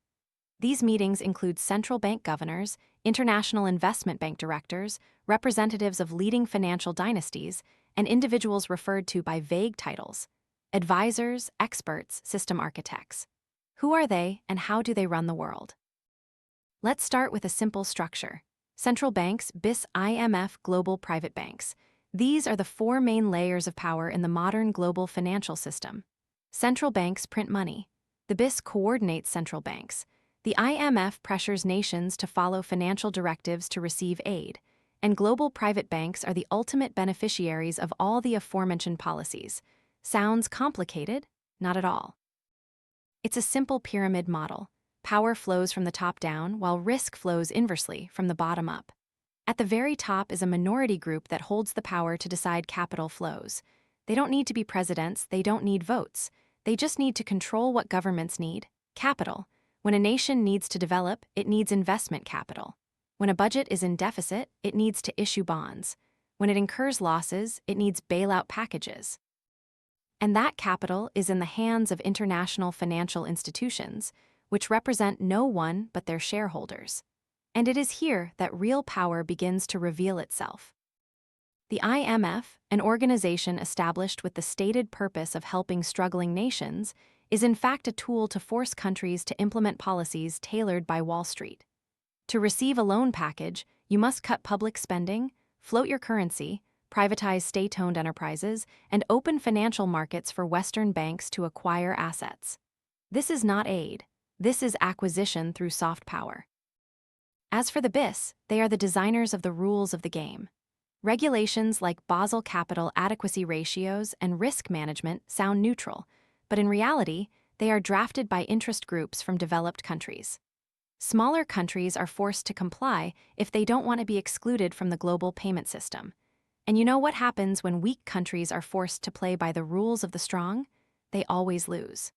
These meetings include central bank governors, international investment bank directors, representatives of leading financial dynasties, and individuals referred to by vague titles: advisors, experts, system architects. Who are they, and how do they run the world? Let's start with a simple structure. Central banks, BIS, IMF, global private banks. These are the four main layers of power in the modern global financial system. Central banks print money. The BIS coordinates central banks. The IMF pressures nations to follow financial directives to receive aid, and global private banks are the ultimate beneficiaries of all the aforementioned policies. Sounds complicated? Not at all. It's a simple pyramid model. Power flows from the top down, while risk flows inversely from the bottom up. At the very top is a minority group that holds the power to decide capital flows. They don't need to be presidents, they don't need votes. They just need to control what governments need: capital. When a nation needs to develop, it needs investment capital. When a budget is in deficit, it needs to issue bonds. When it incurs losses, it needs bailout packages. And that capital is in the hands of international financial institutions, which represent no one but their shareholders. And it is here that real power begins to reveal itself. The IMF, an organization established with the stated purpose of helping struggling nations, is in fact a tool to force countries to implement policies tailored by Wall Street. To receive a loan package, you must cut public spending, float your currency, privatize state-owned enterprises, and open financial markets for Western banks to acquire assets. This is not aid. This is acquisition through soft power. As for the BIS, they are the designers of the rules of the game. Regulations like Basel capital adequacy ratios and risk management sound neutral, but in reality, they are drafted by interest groups from developed countries. Smaller countries are forced to comply if they don't want to be excluded from the global payment system. And you know what happens when weak countries are forced to play by the rules of the strong? They always lose.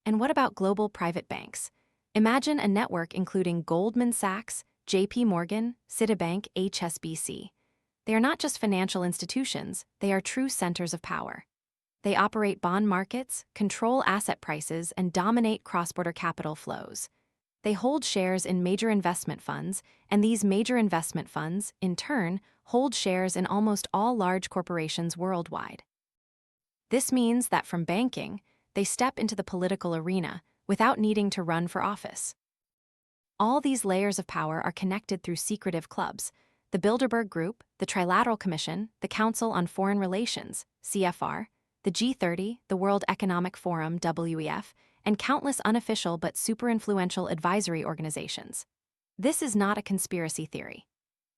And what about global private banks? Imagine a network including Goldman Sachs, JP Morgan, Citibank, HSBC. They are not just financial institutions, they are true centers of power. They operate bond markets, control asset prices, and dominate cross-border capital flows. They hold shares in major investment funds, and these major investment funds, in turn, hold shares in almost all large corporations worldwide. This means that from banking, they step into the political arena without needing to run for office. All these layers of power are connected through secretive clubs: the Bilderberg Group, the Trilateral Commission, the Council on Foreign Relations, CFR, the G30, the World Economic Forum, WEF, and countless unofficial but super-influential advisory organizations. This is not a conspiracy theory.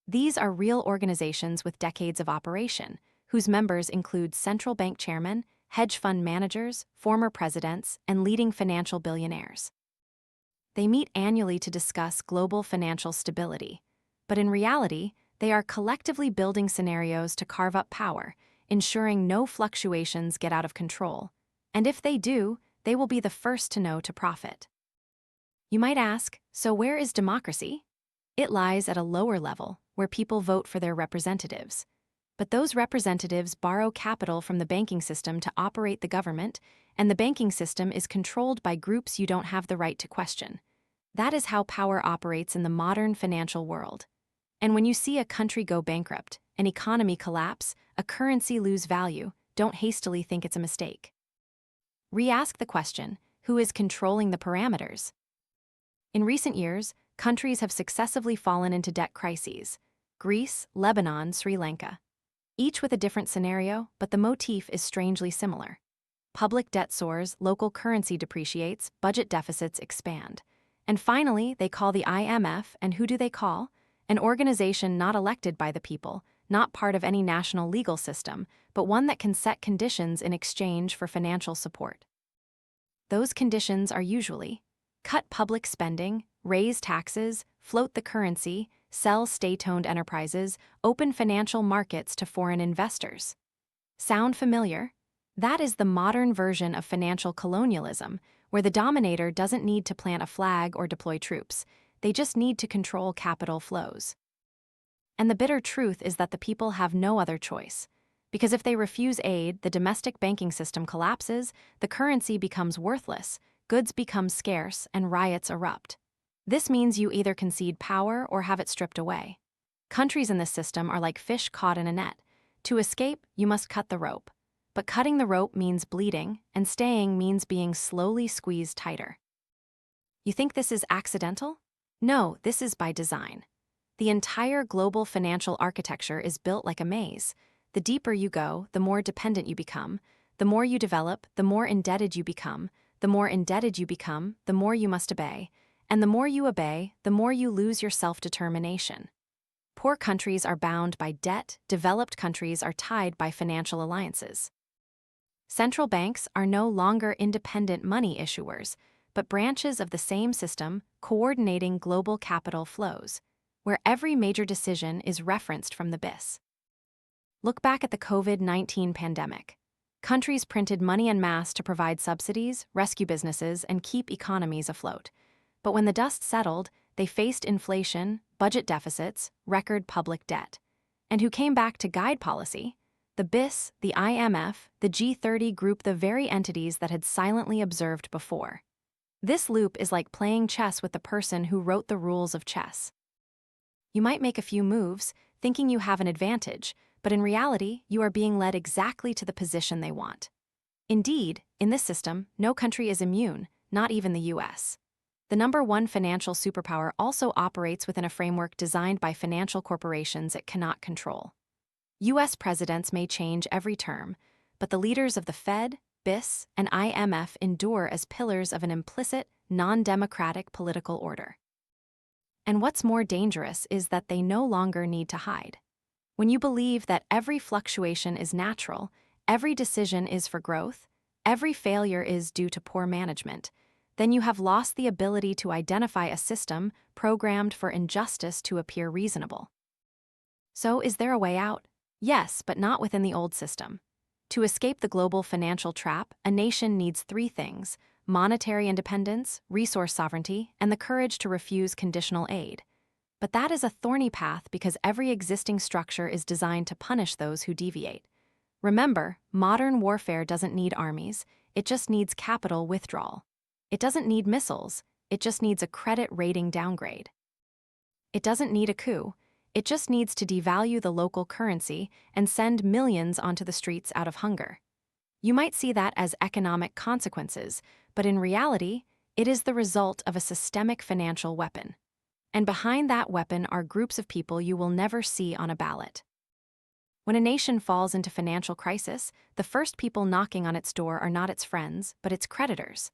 These are real organizations with decades of operation, whose members include central bank chairmen, hedge fund managers, former presidents, and leading financial billionaires. They meet annually to discuss global financial stability, but in reality, they are collectively building scenarios to carve up power, ensuring no fluctuations get out of control. And if they do, they will be the first to know to profit. You might ask, so where is democracy? It lies at a lower level, where people vote for their representatives. But those representatives borrow capital from the banking system to operate the government, and the banking system is controlled by groups you don't have the right to question. That is how power operates in the modern financial world. And when you see a country go bankrupt, an economy collapse, a currency lose value, don't hastily think it's a mistake. Re-ask the question, who is controlling the parameters? In recent years, countries have successively fallen into debt crises: Greece, Lebanon, Sri Lanka. Each with a different scenario, but the motif is strangely similar. Public debt soars, local currency depreciates, budget deficits expand. And finally, they call the IMF, and who do they call? An organization not elected by the people, not part of any national legal system, but one that can set conditions in exchange for financial support. Those conditions are usually: cut public spending, raise taxes, float the currency, sell state-owned enterprises, open financial markets to foreign investors. Sound familiar? That is the modern version of financial colonialism, where the dominator doesn't need to plant a flag or deploy troops. They just need to control capital flows. And the bitter truth is that the people have no other choice. Because if they refuse aid, the domestic banking system collapses, the currency becomes worthless, goods become scarce, and riots erupt. This means you either concede power or have it stripped away. Countries in this system are like fish caught in a net. To escape, you must cut the rope. But cutting the rope means bleeding, and staying means being slowly squeezed tighter. You think this is accidental? No, this is by design. The entire global financial architecture is built like a maze. The deeper you go, the more dependent you become. The more you develop, the more indebted you become. The more indebted you become, the more you must obey. And the more you obey, the more you lose your self-determination. Poor countries are bound by debt, developed countries are tied by financial alliances. Central banks are no longer independent money issuers, but branches of the same system coordinating global capital flows, where every major decision is referenced from the BIS. Look back at the COVID-19 pandemic. Countries printed money en masse to provide subsidies, rescue businesses, and keep economies afloat. But when the dust settled, they faced inflation, budget deficits, record public debt. And who came back to guide policy? The BIS, the IMF, the G30 group, the very entities that had silently observed before. This loop is like playing chess with the person who wrote the rules of chess. You might make a few moves, thinking you have an advantage, but in reality, you are being led exactly to the position they want. Indeed, in this system, no country is immune, not even the US. The number one financial superpower also operates within a framework designed by financial corporations it cannot control. US presidents may change every term, but the leaders of the Fed, BIS, and IMF endure as pillars of an implicit, non-democratic political order. And what's more dangerous is that they no longer need to hide. When you believe that every fluctuation is natural, every decision is for growth, every failure is due to poor management, then you have lost the ability to identify a system programmed for injustice to appear reasonable. So, is there a way out? Yes, but not within the old system. To escape the global financial trap, a nation needs three things: monetary independence, resource sovereignty, and the courage to refuse conditional aid. But that is a thorny path because every existing structure is designed to punish those who deviate. Remember, modern warfare doesn't need armies, it just needs capital withdrawal. It doesn't need missiles, it just needs a credit rating downgrade. It doesn't need a coup, it just needs to devalue the local currency and send millions onto the streets out of hunger. You might see that as economic consequences, but in reality, it is the result of a systemic financial weapon. And behind that weapon are groups of people you will never see on a ballot. When a nation falls into financial crisis, the first people knocking on its door are not its friends, but its creditors.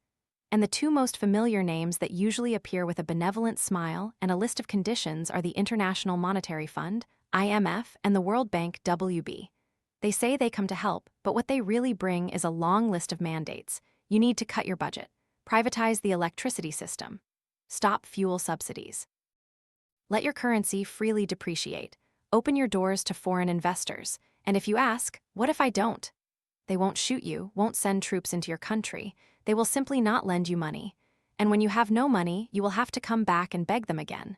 And the two most familiar names that usually appear with a benevolent smile and a list of conditions are the International Monetary Fund, IMF, and the World Bank, WB. They say they come to help, but what they really bring is a long list of mandates. You need to cut your budget, privatize the electricity system, stop fuel subsidies. Let your currency freely depreciate, open your doors to foreign investors, and if you ask, what if I don't? They won't shoot you, won't send troops into your country, they will simply not lend you money. And when you have no money, you will have to come back and beg them again.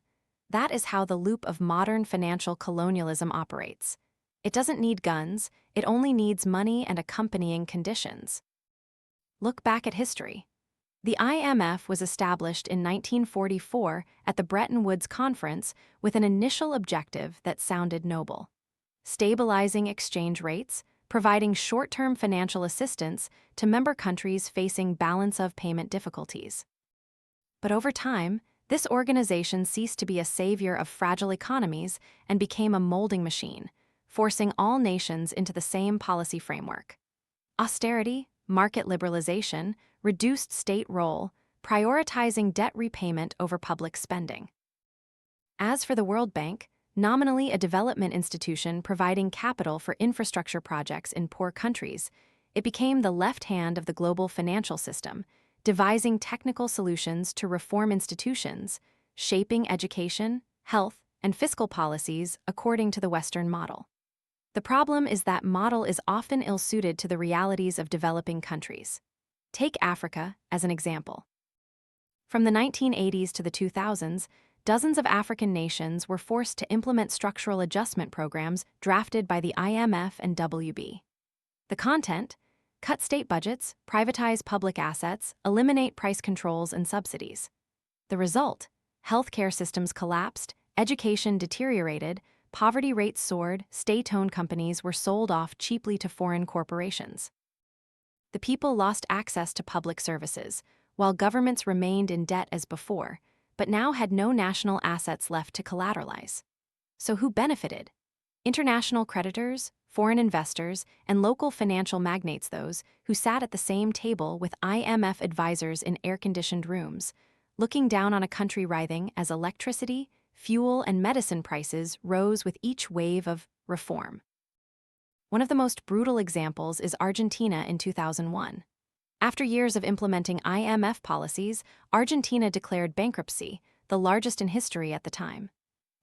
That is how the loop of modern financial colonialism operates. It doesn't need guns, it only needs money and accompanying conditions. Look back at history. The IMF was established in 1944 at the Bretton Woods Conference with an initial objective that sounded noble: stabilizing exchange rates, providing short-term financial assistance to member countries facing balance of payment difficulties. But over time, this organization ceased to be a savior of fragile economies and became a molding machine, forcing all nations into the same policy framework. Austerity, market liberalization, reduced state role, prioritizing debt repayment over public spending. As for the World Bank, nominally a development institution providing capital for infrastructure projects in poor countries, it became the left hand of the global financial system, devising technical solutions to reform institutions, shaping education, health, and fiscal policies according to the Western model. The problem is that model is often ill-suited to the realities of developing countries. Take Africa as an example. From the 1980s to the 2000s, dozens of African nations were forced to implement structural adjustment programs drafted by the IMF and WB. The content: cut state budgets, privatize public assets, eliminate price controls and subsidies. The result: healthcare systems collapsed, education deteriorated, poverty rates soared, state-owned companies were sold off cheaply to foreign corporations. The people lost access to public services, while governments remained in debt as before, but now had no national assets left to collateralize. So who benefited? International creditors, foreign investors, and local financial magnates, those who sat at the same table with IMF advisors in air-conditioned rooms, looking down on a country writhing as electricity, fuel, and medicine prices rose with each wave of reform. One of the most brutal examples is Argentina in 2001. After years of implementing IMF policies, Argentina declared bankruptcy, the largest in history at the time.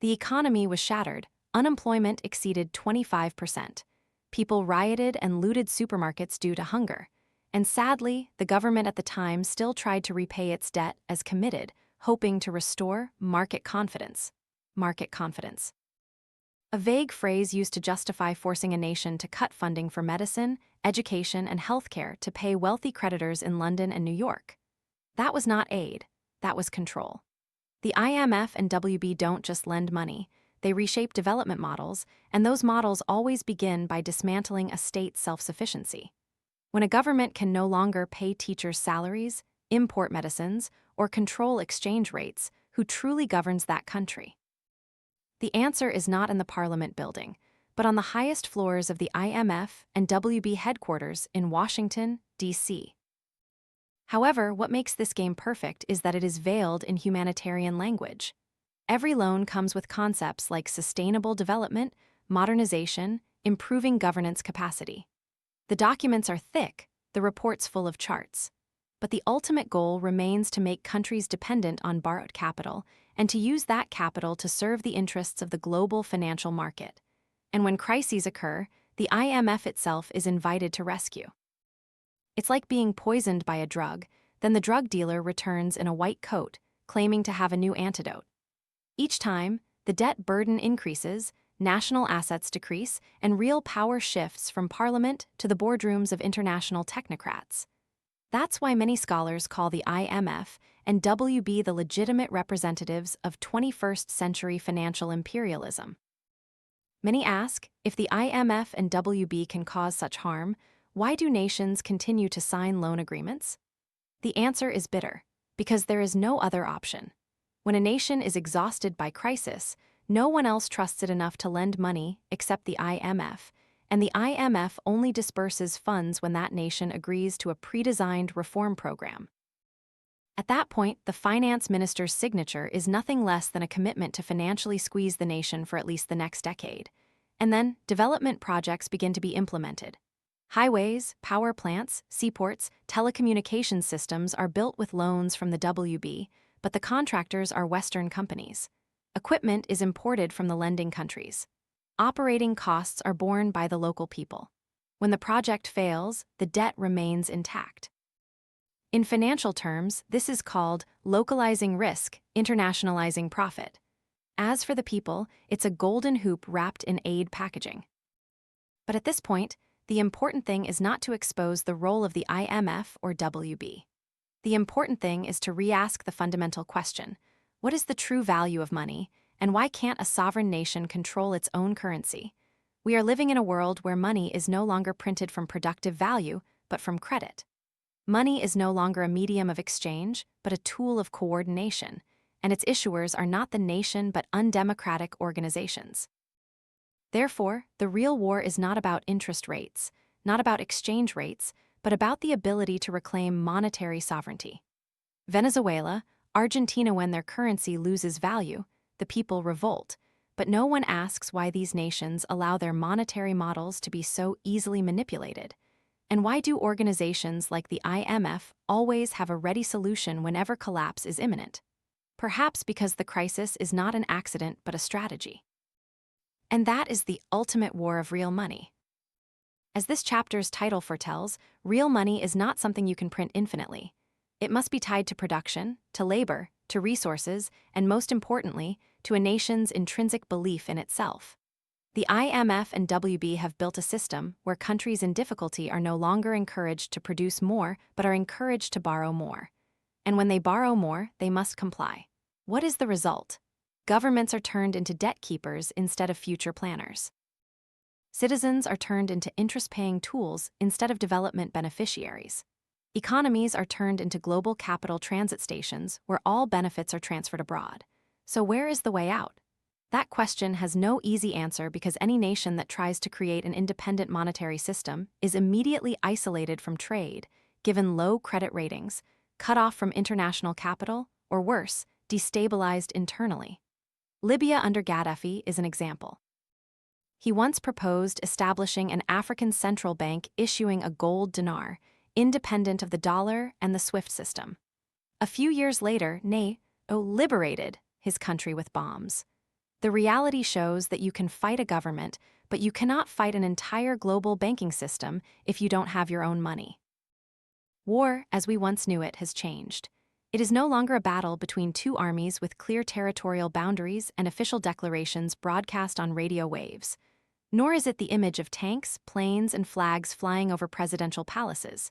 The economy was shattered, unemployment exceeded 25%. People rioted and looted supermarkets due to hunger. And sadly, the government at the time still tried to repay its debt as committed, hoping to restore market confidence. Market confidence. A vague phrase used to justify forcing a nation to cut funding for medicine, education, and healthcare to pay wealthy creditors in London and New York. That was not aid, that was control. The IMF and WB don't just lend money, they reshape development models, and those models always begin by dismantling a state's self-sufficiency. When a government can no longer pay teachers' salaries, import medicines, or control exchange rates, who truly governs that country? The answer is not in the Parliament building, but on the highest floors of the IMF and WB headquarters in Washington, D.C. However, what makes this game perfect is that it is veiled in humanitarian language. Every loan comes with concepts like sustainable development, modernization, improving governance capacity. The documents are thick, the reports full of charts. But the ultimate goal remains to make countries dependent on borrowed capital and to use that capital to serve the interests of the global financial market. And when crises occur, the IMF itself is invited to rescue. It's like being poisoned by a drug, then the drug dealer returns in a white coat, claiming to have a new antidote. Each time, the debt burden increases, national assets decrease, and real power shifts from Parliament to the boardrooms of international technocrats. That's why many scholars call the IMF and WB the legitimate representatives of 21st century financial imperialism. Many ask, if the IMF and WB can cause such harm, why do nations continue to sign loan agreements? The answer is bitter, because there is no other option. When a nation is exhausted by crisis, no one else trusts it enough to lend money except the IMF, and the IMF only disperses funds when that nation agrees to a pre-designed reform program. At that point, the finance minister's signature is nothing less than a commitment to financially squeeze the nation for at least the next decade. And then, development projects begin to be implemented. Highways, power plants, seaports, telecommunications systems are built with loans from the WB, but the contractors are Western companies. Equipment is imported from the lending countries. Operating costs are borne by the local people. When the project fails, the debt remains intact. In financial terms, this is called localizing risk, internationalizing profit. As for the people, it's a golden hoop wrapped in aid packaging. But at this point, the important thing is not to expose the role of the IMF or WB. The important thing is to re-ask the fundamental question: what is the true value of money, and why can't a sovereign nation control its own currency? We are living in a world where money is no longer printed from productive value, but from credit. Money is no longer a medium of exchange, but a tool of coordination, and its issuers are not the nation but undemocratic organizations. Therefore, the real war is not about interest rates, not about exchange rates, but about the ability to reclaim monetary sovereignty. Venezuela, Argentina, when their currency loses value, the people revolt, but no one asks why these nations allow their monetary models to be so easily manipulated. And why do organizations like the IMF always have a ready solution whenever collapse is imminent? Perhaps because the crisis is not an accident but a strategy. And that is the ultimate war of real money. As this chapter's title foretells, real money is not something you can print infinitely. It must be tied to production, to labor, to resources, and most importantly, to a nation's intrinsic belief in itself. The IMF and WB have built a system where countries in difficulty are no longer encouraged to produce more, but are encouraged to borrow more. And when they borrow more, they must comply. What is the result? Governments are turned into debt keepers instead of future planners. Citizens are turned into interest-paying tools instead of development beneficiaries. Economies are turned into global capital transit stations where all benefits are transferred abroad. So where is the way out? That question has no easy answer because any nation that tries to create an independent monetary system is immediately isolated from trade, given low credit ratings, cut off from international capital, or worse, destabilized internally. Libya under Gaddafi is an example. He once proposed establishing an African central bank issuing a gold dinar, independent of the dollar and the SWIFT system. A few years later, liberated his country with bombs. The reality shows that you can fight a government, but you cannot fight an entire global banking system if you don't have your own money. War, as we once knew it, has changed. It is no longer a battle between two armies with clear territorial boundaries and official declarations broadcast on radio waves. Nor is it the image of tanks, planes, and flags flying over presidential palaces.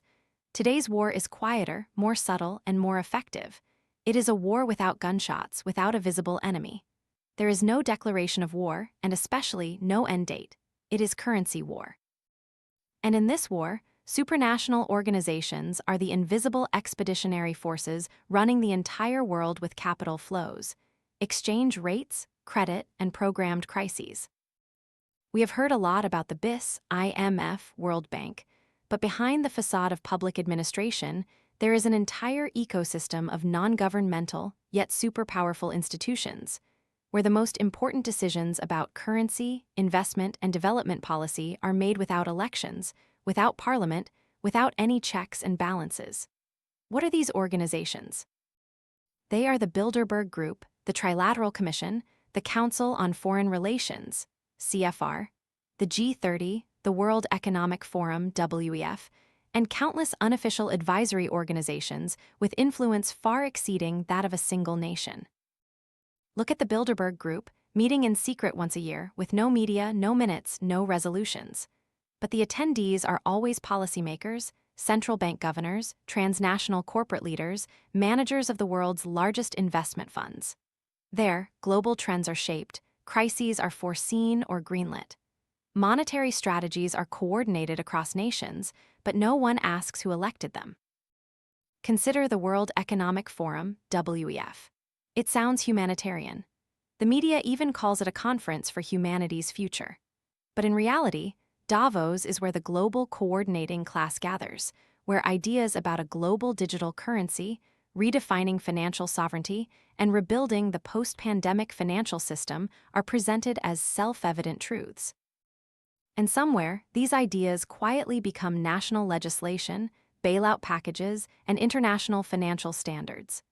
Today's war is quieter, more subtle, and more effective. It is a war without gunshots, without a visible enemy. There is no declaration of war, and especially no end date. It is currency war. And in this war, supranational organizations are the invisible expeditionary forces running the entire world with capital flows, exchange rates, credit, and programmed crises. We have heard a lot about the BIS, IMF, World Bank, but behind the facade of public administration, there is an entire ecosystem of non-governmental, yet super-powerful institutions, where the most important decisions about currency, investment, and development policy are made without elections, without parliament, without any checks and balances. What are these organizations? They are the Bilderberg Group, the Trilateral Commission, the Council on Foreign Relations, CFR, the G30, the World Economic Forum, WEF, and countless unofficial advisory organizations with influence far exceeding that of a single nation. Look at the Bilderberg Group, meeting in secret once a year, with no media, no minutes, no resolutions. But the attendees are always policymakers, central bank governors, transnational corporate leaders, managers of the world's largest investment funds. There, global trends are shaped, crises are foreseen or greenlit. Monetary strategies are coordinated across nations, but no one asks who elected them. Consider the World Economic Forum, WEF. It sounds humanitarian. The media even calls it a conference for humanity's future. But in reality, Davos is where the global coordinating class gathers, where ideas about a global digital currency, redefining financial sovereignty, and rebuilding the post-pandemic financial system are presented as self-evident truths. And somewhere, these ideas quietly become national legislation, bailout packages, and international financial standards.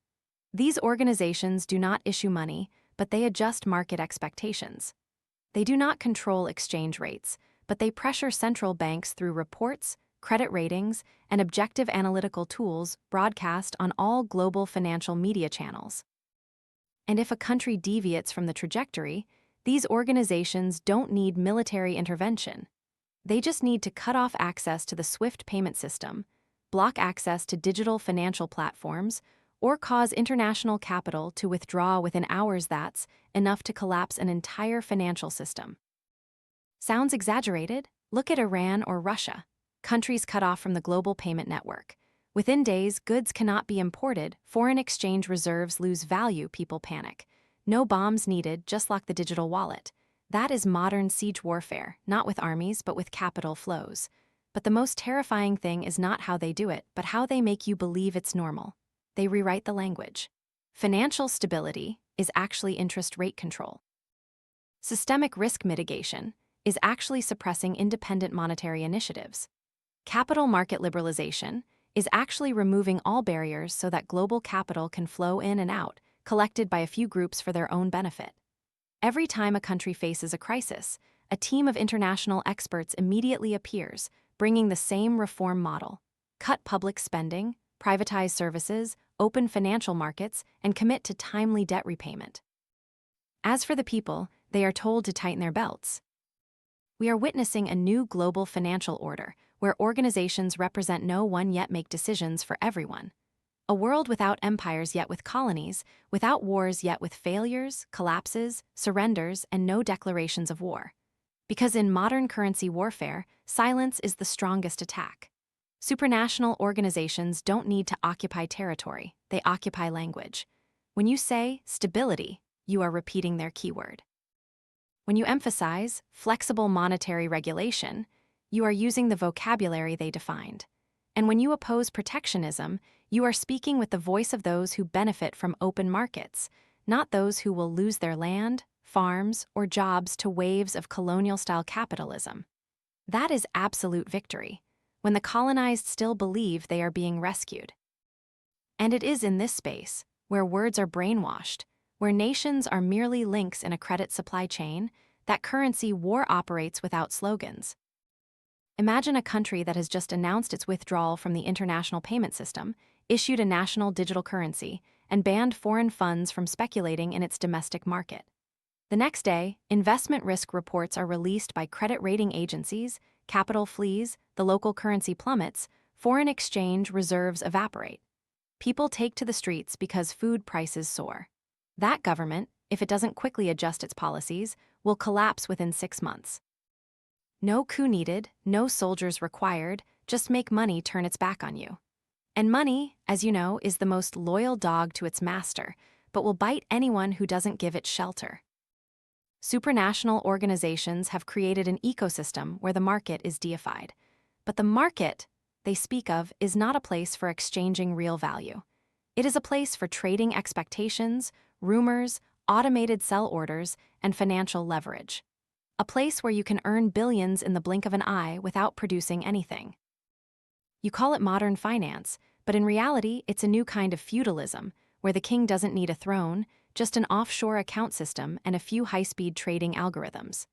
These organizations do not issue money, but they adjust market expectations. They do not control exchange rates, but they pressure central banks through reports, credit ratings, and objective analytical tools broadcast on all global financial media channels. And if a country deviates from the trajectory, these organizations don't need military intervention. They just need to cut off access to the SWIFT payment system, block access to digital financial platforms, or cause international capital to withdraw within hours. That's enough to collapse an entire financial system. Sounds exaggerated? Look at Iran or Russia, countries cut off from the global payment network. Within days, goods cannot be imported, foreign exchange reserves lose value, people panic. No bombs needed, just lock the digital wallet. That is modern siege warfare, not with armies, but with capital flows. But the most terrifying thing is not how they do it, but how they make you believe it's normal. They rewrite the language. Financial stability is actually interest rate control. Systemic risk mitigation is actually suppressing independent monetary initiatives. Capital market liberalization is actually removing all barriers so that global capital can flow in and out, collected by a few groups for their own benefit. Every time a country faces a crisis, a team of international experts immediately appears, bringing the same reform model: cut public spending, privatize services, open financial markets, and commit to timely debt repayment. As for the people, they are told to tighten their belts. We are witnessing a new global financial order, where organizations represent no one yet make decisions for everyone. A world without empires yet with colonies, without wars yet with failures, collapses, surrenders, and no declarations of war. Because in modern currency warfare, silence is the strongest attack. Supranational organizations don't need to occupy territory, they occupy language. When you say stability, you are repeating their keyword. When you emphasize flexible monetary regulation, you are using the vocabulary they defined. And when you oppose protectionism, you are speaking with the voice of those who benefit from open markets, not those who will lose their land, farms, or jobs to waves of colonial-style capitalism. That is absolute victory, when the colonized still believe they are being rescued. And it is in this space, where words are brainwashed, where nations are merely links in a credit supply chain, that currency war operates without slogans. Imagine a country that has just announced its withdrawal from the international payment system, issued a national digital currency, and banned foreign funds from speculating in its domestic market. The next day, investment risk reports are released by credit rating agencies, capital flees, the local currency plummets, foreign exchange reserves evaporate. People take to the streets because food prices soar. That government, if it doesn't quickly adjust its policies, will collapse within 6 months. No coup needed, no soldiers required, just make money turn its back on you. And money, as you know, is the most loyal dog to its master, but will bite anyone who doesn't give it shelter. Supranational organizations have created an ecosystem where the market is deified. But the market they speak of is not a place for exchanging real value. It is a place for trading expectations, rumors, automated sell orders, and financial leverage. A place where you can earn billions in the blink of an eye without producing anything. You call it modern finance, but in reality, it's a new kind of feudalism, where the king doesn't need a throne, just an offshore account system and a few high-speed trading algorithms.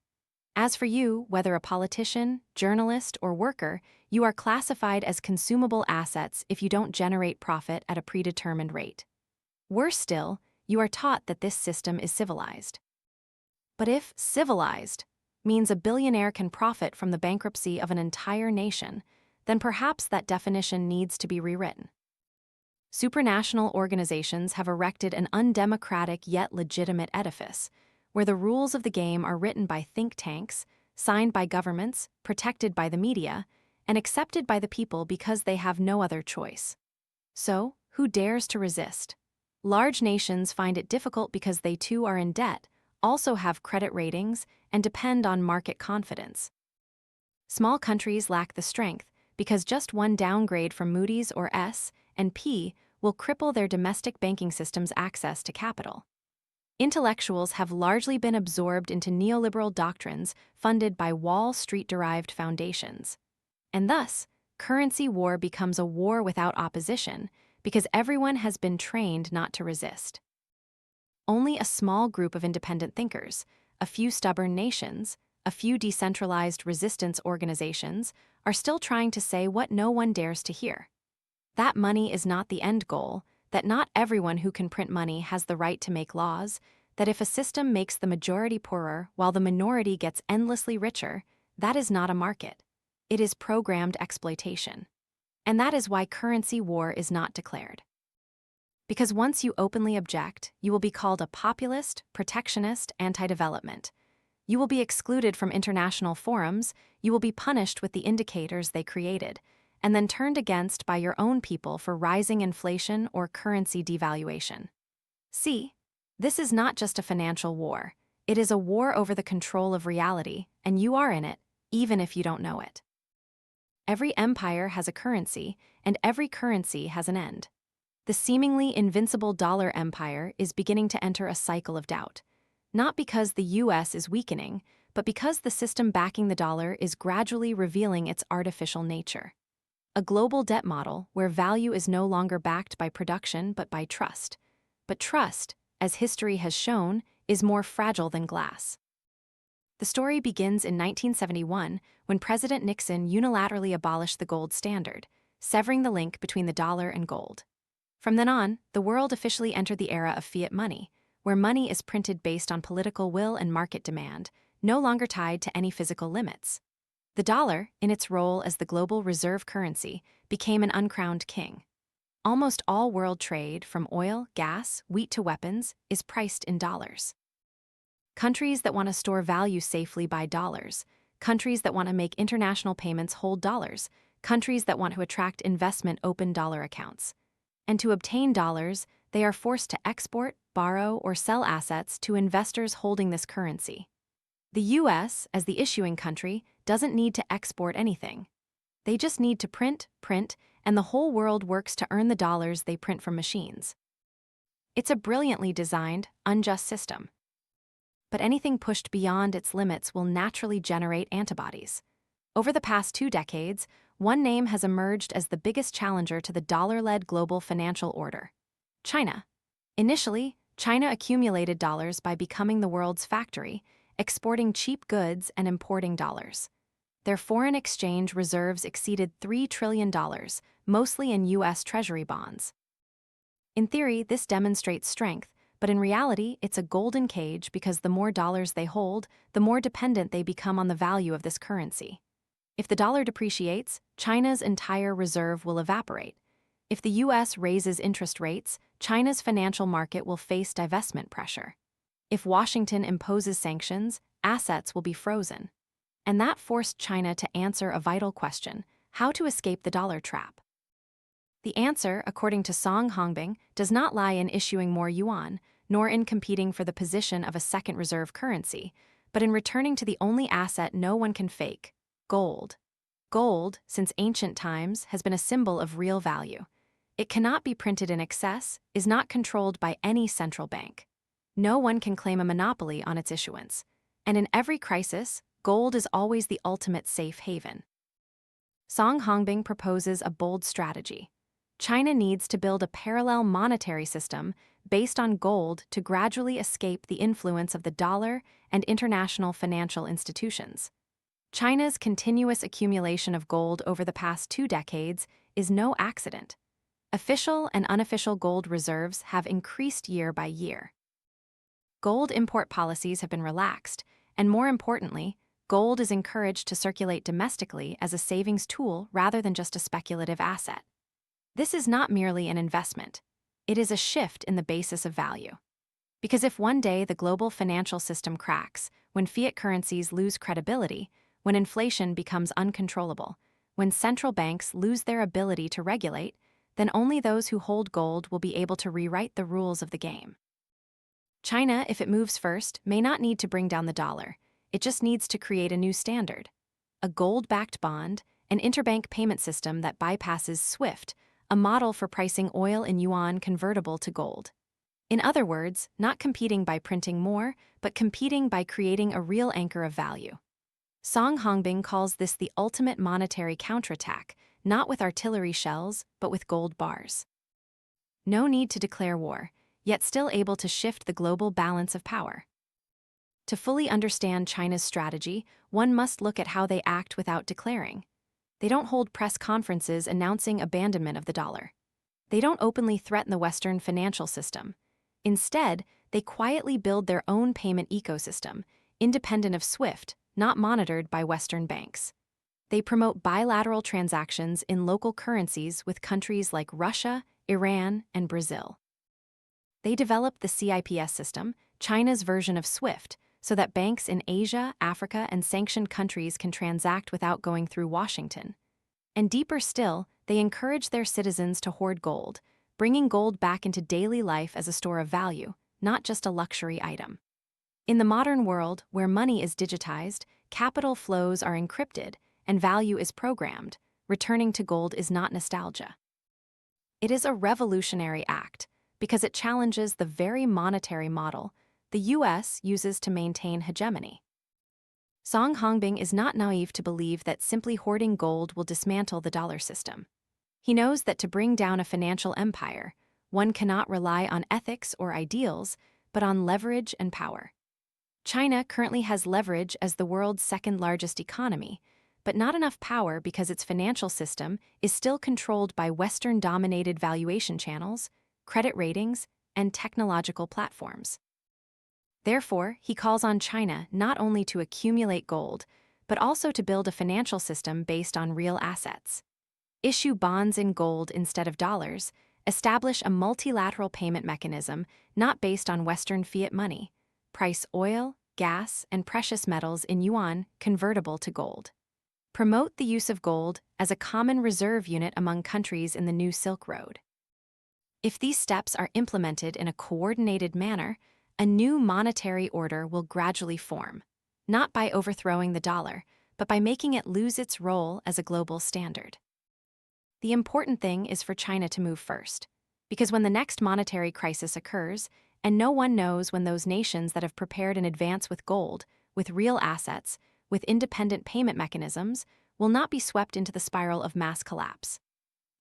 As for you, whether a politician, journalist, or worker, you are classified as consumable assets if you don't generate profit at a predetermined rate. Worse still, you are taught that this system is civilized. But if civilized means a billionaire can profit from the bankruptcy of an entire nation, then perhaps that definition needs to be rewritten. Supranational organizations have erected an undemocratic yet legitimate edifice, where the rules of the game are written by think tanks, signed by governments, protected by the media, and accepted by the people because they have no other choice. So, who dares to resist? Large nations find it difficult because they too are in debt, also have credit ratings, and depend on market confidence. Small countries lack the strength because just one downgrade from Moody's or S&P will cripple their domestic banking system's access to capital. Intellectuals have largely been absorbed into neoliberal doctrines funded by Wall Street-derived foundations. And thus, currency war becomes a war without opposition because everyone has been trained not to resist. Only a small group of independent thinkers, a few stubborn nations, a few decentralized resistance organizations are still trying to say what no one dares to hear. That money is not the end goal, that not everyone who can print money has the right to make laws, that if a system makes the majority poorer while the minority gets endlessly richer, that is not a market. It is programmed exploitation. And that is why currency war is not declared. Because once you openly object, you will be called a populist, protectionist, anti-development. You will be excluded from international forums, you will be punished with the indicators they created, and then turned against by your own people for rising inflation or currency devaluation. See, this is not just a financial war. It is a war over the control of reality, and you are in it, even if you don't know it. Every empire has a currency, and every currency has an end. The seemingly invincible dollar empire is beginning to enter a cycle of doubt. Not because the US is weakening, but because the system backing the dollar is gradually revealing its artificial nature. A global debt model where value is no longer backed by production but by trust. But trust, as history has shown, is more fragile than glass. The story begins in 1971 when President Nixon unilaterally abolished the gold standard, severing the link between the dollar and gold. From then on, the world officially entered the era of fiat money, where money is printed based on political will and market demand, no longer tied to any physical limits. The dollar, in its role as the global reserve currency, became an uncrowned king. Almost all world trade, from oil, gas, wheat to weapons, is priced in dollars. Countries that want to store value safely buy dollars. Countries that want to make international payments hold dollars. Countries that want to attract investment open dollar accounts. And to obtain dollars, they are forced to export, borrow, or sell assets to investors holding this currency. The US, as the issuing country, doesn't need to export anything. They just need to print, and the whole world works to earn the dollars they print from machines. It's a brilliantly designed, unjust system. But anything pushed beyond its limits will naturally generate antibodies. Over the past 2 decades, one name has emerged as the biggest challenger to the dollar-led global financial order: China. Initially, China accumulated dollars by becoming the world's factory, exporting cheap goods and importing dollars. Their foreign exchange reserves exceeded $3 trillion, mostly in U.S. Treasury bonds. In theory, this demonstrates strength, but in reality, it's a golden cage because the more dollars they hold, the more dependent they become on the value of this currency. If the dollar depreciates, China's entire reserve will evaporate. If the U.S. raises interest rates, China's financial market will face divestment pressure. If Washington imposes sanctions, assets will be frozen. And that forced China to answer a vital question: how to escape the dollar trap. The answer, according to Song Hongbing, does not lie in issuing more yuan, nor in competing for the position of a second reserve currency, but in returning to the only asset no one can fake: gold. Gold, since ancient times, has been a symbol of real value. It cannot be printed in excess, is not controlled by any central bank. No one can claim a monopoly on its issuance. And in every crisis, gold is always the ultimate safe haven. Song Hongbing proposes a bold strategy. China needs to build a parallel monetary system based on gold to gradually escape the influence of the dollar and international financial institutions. China's continuous accumulation of gold over the past 2 decades is no accident. Official and unofficial gold reserves have increased year by year. Gold import policies have been relaxed, and more importantly, gold is encouraged to circulate domestically as a savings tool rather than just a speculative asset. This is not merely an investment. It is a shift in the basis of value. Because if one day the global financial system cracks, when fiat currencies lose credibility, when inflation becomes uncontrollable, when central banks lose their ability to regulate, then only those who hold gold will be able to rewrite the rules of the game. China, if it moves first, may not need to bring down the dollar. It just needs to create a new standard. A gold-backed bond, an interbank payment system that bypasses SWIFT, a model for pricing oil in yuan convertible to gold. In other words, not competing by printing more, but competing by creating a real anchor of value. Song Hongbing calls this the ultimate monetary counterattack, not with artillery shells, but with gold bars. No need to declare war, yet still able to shift the global balance of power. To fully understand China's strategy, one must look at how they act without declaring. They don't hold press conferences announcing abandonment of the dollar. They don't openly threaten the Western financial system. Instead, they quietly build their own payment ecosystem, independent of SWIFT, not monitored by Western banks. They promote bilateral transactions in local currencies with countries like Russia, Iran, and Brazil. They developed the CIPS system, China's version of SWIFT, so that banks in Asia, Africa, and sanctioned countries can transact without going through Washington. And deeper still, they encourage their citizens to hoard gold, bringing gold back into daily life as a store of value, not just a luxury item. In the modern world, where money is digitized, capital flows are encrypted, and value is programmed, returning to gold is not nostalgia. It is a revolutionary act, because it challenges the very monetary model the U.S. uses to maintain hegemony. Song Hongbing is not naive to believe that simply hoarding gold will dismantle the dollar system. He knows that to bring down a financial empire, one cannot rely on ethics or ideals, but on leverage and power. China currently has leverage as the world's second-largest economy, but not enough power because its financial system is still controlled by Western-dominated valuation channels, credit ratings, and technological platforms. Therefore, he calls on China not only to accumulate gold, but also to build a financial system based on real assets. Issue bonds in gold instead of dollars, establish a multilateral payment mechanism not based on Western fiat money, price oil, gas, and precious metals in yuan convertible to gold. Promote the use of gold as a common reserve unit among countries in the new Silk Road. If these steps are implemented in a coordinated manner, a new monetary order will gradually form, not by overthrowing the dollar, but by making it lose its role as a global standard. The important thing is for China to move first, because when the next monetary crisis occurs, and no one knows when those nations that have prepared in advance with gold, with real assets, with independent payment mechanisms, will not be swept into the spiral of mass collapse.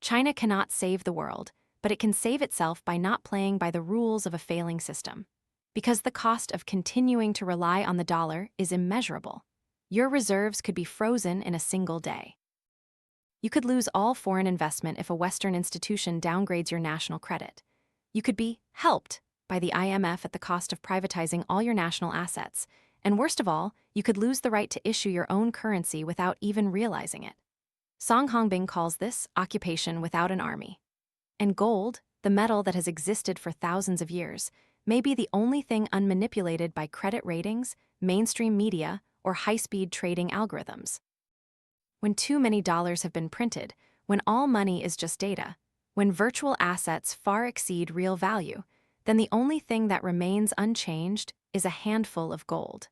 China cannot save the world, but it can save itself by not playing by the rules of a failing system. Because the cost of continuing to rely on the dollar is immeasurable. Your reserves could be frozen in a single day. You could lose all foreign investment if a Western institution downgrades your national credit. You could be helped by the IMF at the cost of privatizing all your national assets. And worst of all, you could lose the right to issue your own currency without even realizing it. Song Hongbing calls this occupation without an army. And gold, the metal that has existed for thousands of years, may be the only thing unmanipulated by credit ratings, mainstream media, or high-speed trading algorithms. When too many dollars have been printed, when all money is just data, when virtual assets far exceed real value, then the only thing that remains unchanged is a handful of gold.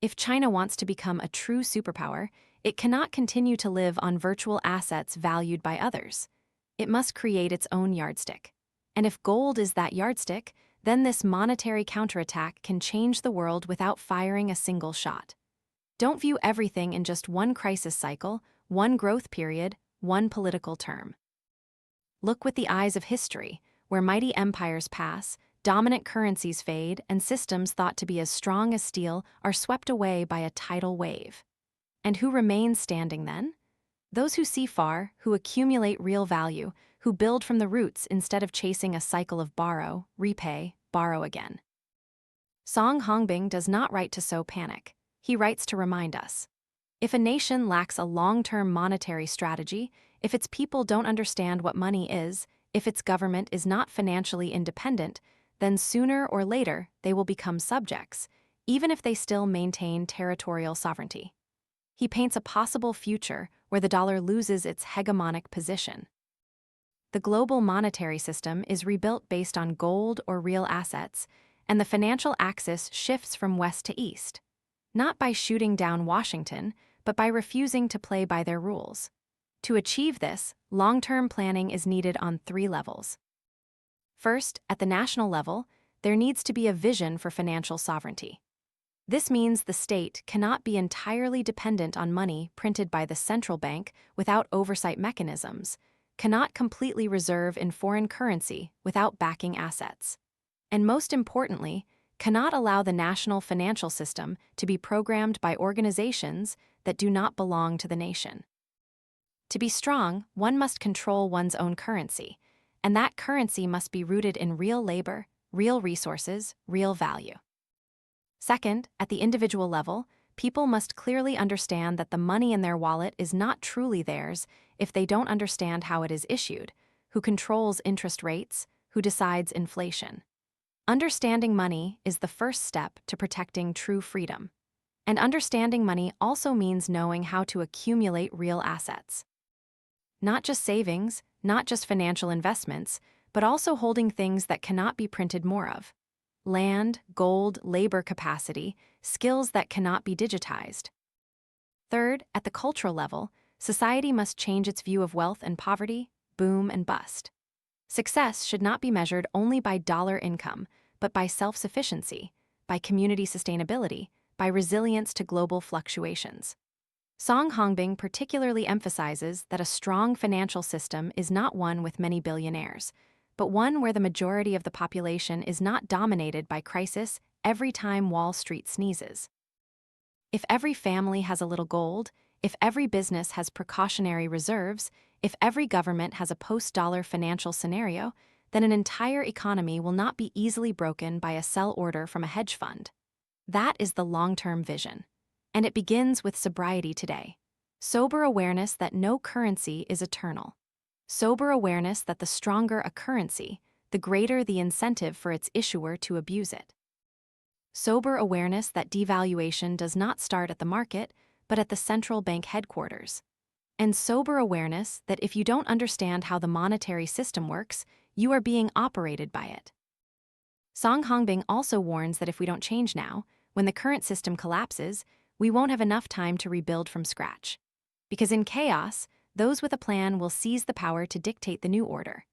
If China wants to become a true superpower, it cannot continue to live on virtual assets valued by others. It must create its own yardstick. And if gold is that yardstick, then this monetary counterattack can change the world without firing a single shot. Don't view everything in just one crisis cycle, one growth period, one political term. Look with the eyes of history, where mighty empires pass, dominant currencies fade, and systems thought to be as strong as steel are swept away by a tidal wave. And who remains standing then? Those who see far, who accumulate real value, who build from the roots instead of chasing a cycle of borrow, repay, borrow again. Song Hongbing does not write to sow panic. He writes to remind us. If a nation lacks a long-term monetary strategy, if its people don't understand what money is, if its government is not financially independent, then sooner or later they will become subjects, even if they still maintain territorial sovereignty. He paints a possible future where the dollar loses its hegemonic position. The global monetary system is rebuilt based on gold or real assets, and the financial axis shifts from west to east. Not by shooting down Washington, but by refusing to play by their rules. To achieve this, long-term planning is needed on 3 levels. First, at the national level, there needs to be a vision for financial sovereignty. This means the state cannot be entirely dependent on money printed by the central bank without oversight mechanisms, cannot completely reserve in foreign currency without backing assets. And most importantly, cannot allow the national financial system to be programmed by organizations that do not belong to the nation. To be strong, one must control one's own currency, and that currency must be rooted in real labor, real resources, real value. Second, at the individual level, people must clearly understand that the money in their wallet is not truly theirs if they don't understand how it is issued, who controls interest rates, who decides inflation. Understanding money is the first step to protecting true freedom. And understanding money also means knowing how to accumulate real assets. Not just savings, not just financial investments, but also holding things that cannot be printed more of. Land, gold, labor capacity, skills that cannot be digitized. Third, at the cultural level, society must change its view of wealth and poverty, boom and bust. Success should not be measured only by dollar income, but by self-sufficiency, by community sustainability, by resilience to global fluctuations. Song Hongbing particularly emphasizes that a strong financial system is not one with many billionaires, but one where the majority of the population is not dominated by crisis every time Wall Street sneezes. If every family has a little gold, if every business has precautionary reserves, if every government has a post-dollar financial scenario, then an entire economy will not be easily broken by a sell order from a hedge fund. That is the long-term vision. And it begins with sobriety today. Sober awareness that no currency is eternal. Sober awareness that the stronger a currency, the greater the incentive for its issuer to abuse it. Sober awareness that devaluation does not start at the market, but at the central bank headquarters. And sober awareness that if you don't understand how the monetary system works, you are being operated by it. Song Hongbing also warns that if we don't change now, when the current system collapses, we won't have enough time to rebuild from scratch. Because in chaos, those with a plan will seize the power to dictate the new order.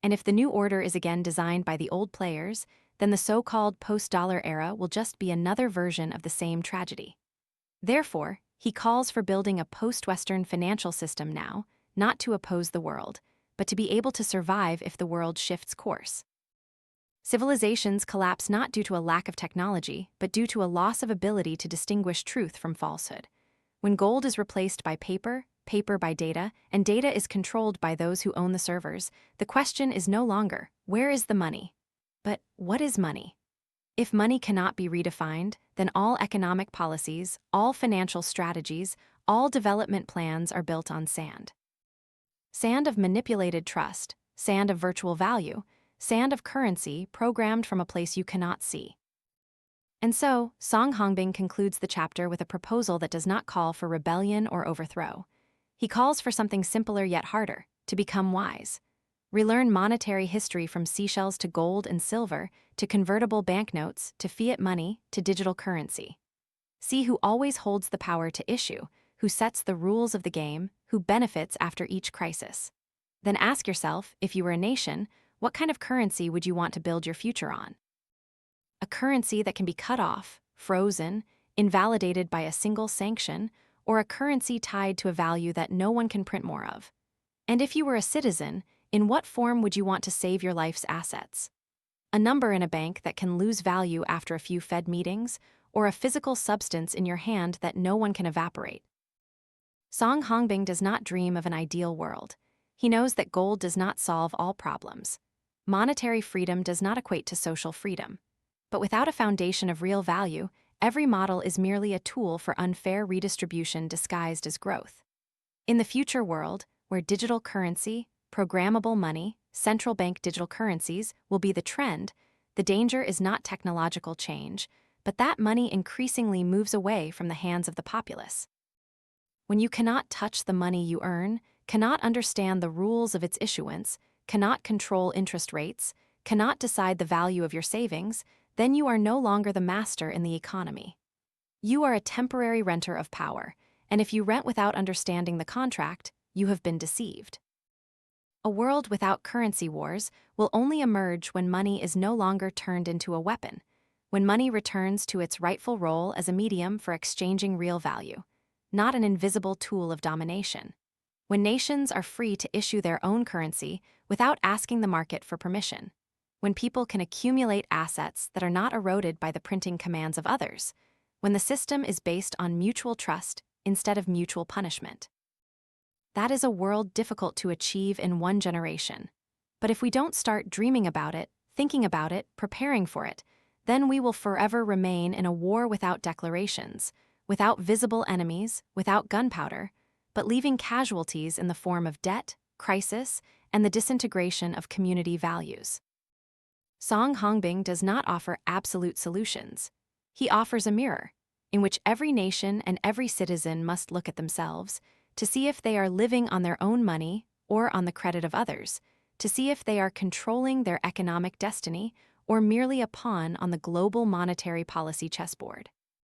And if the new order is again designed by the old players, then the so-called post-dollar era will just be another version of the same tragedy. Therefore, he calls for building a post-Western financial system now, not to oppose the world, but to be able to survive if the world shifts course. Civilizations collapse not due to a lack of technology, but due to a loss of ability to distinguish truth from falsehood. When gold is replaced by paper, paper by data, and data is controlled by those who own the servers, the question is no longer, where is the money? But what is money? If money cannot be redefined, then all economic policies, all financial strategies, all development plans are built on sand. Sand of manipulated trust, sand of virtual value, sand of currency programmed from a place you cannot see. And so, Song Hongbing concludes the chapter with a proposal that does not call for rebellion or overthrow. He calls for something simpler yet harder, to become wise. Relearn monetary history from seashells to gold and silver, to convertible banknotes, to fiat money, to digital currency. See who always holds the power to issue, who sets the rules of the game, who benefits after each crisis. Then ask yourself, if you were a nation, what kind of currency would you want to build your future on? A currency that can be cut off, frozen, invalidated by a single sanction, or a currency tied to a value that no one can print more of? And if you were a citizen, in what form would you want to save your life's assets? A number in a bank that can lose value after a few Fed meetings, or a physical substance in your hand that no one can evaporate? Song Hongbing does not dream of an ideal world. He knows that gold does not solve all problems. Monetary freedom does not equate to social freedom. But without a foundation of real value, every model is merely a tool for unfair redistribution disguised as growth. In the future world, where digital currency, programmable money, central bank digital currencies will be the trend, the danger is not technological change, but that money increasingly moves away from the hands of the populace. When you cannot touch the money you earn, cannot understand the rules of its issuance, cannot control interest rates, cannot decide the value of your savings, then you are no longer the master in the economy. You are a temporary renter of power, and if you rent without understanding the contract, you have been deceived. A world without currency wars will only emerge when money is no longer turned into a weapon, when money returns to its rightful role as a medium for exchanging real value, not an invisible tool of domination. When nations are free to issue their own currency without asking the market for permission. When people can accumulate assets that are not eroded by the printing commands of others. When the system is based on mutual trust instead of mutual punishment. That is a world difficult to achieve in one generation. But if we don't start dreaming about it, thinking about it, preparing for it, then we will forever remain in a war without declarations, without visible enemies, without gunpowder, but leaving casualties in the form of debt, crisis, and the disintegration of community values. Song Hongbing does not offer absolute solutions. He offers a mirror, in which every nation and every citizen must look at themselves, to see if they are living on their own money or on the credit of others, to see if they are controlling their economic destiny or merely a pawn on the global monetary policy chessboard.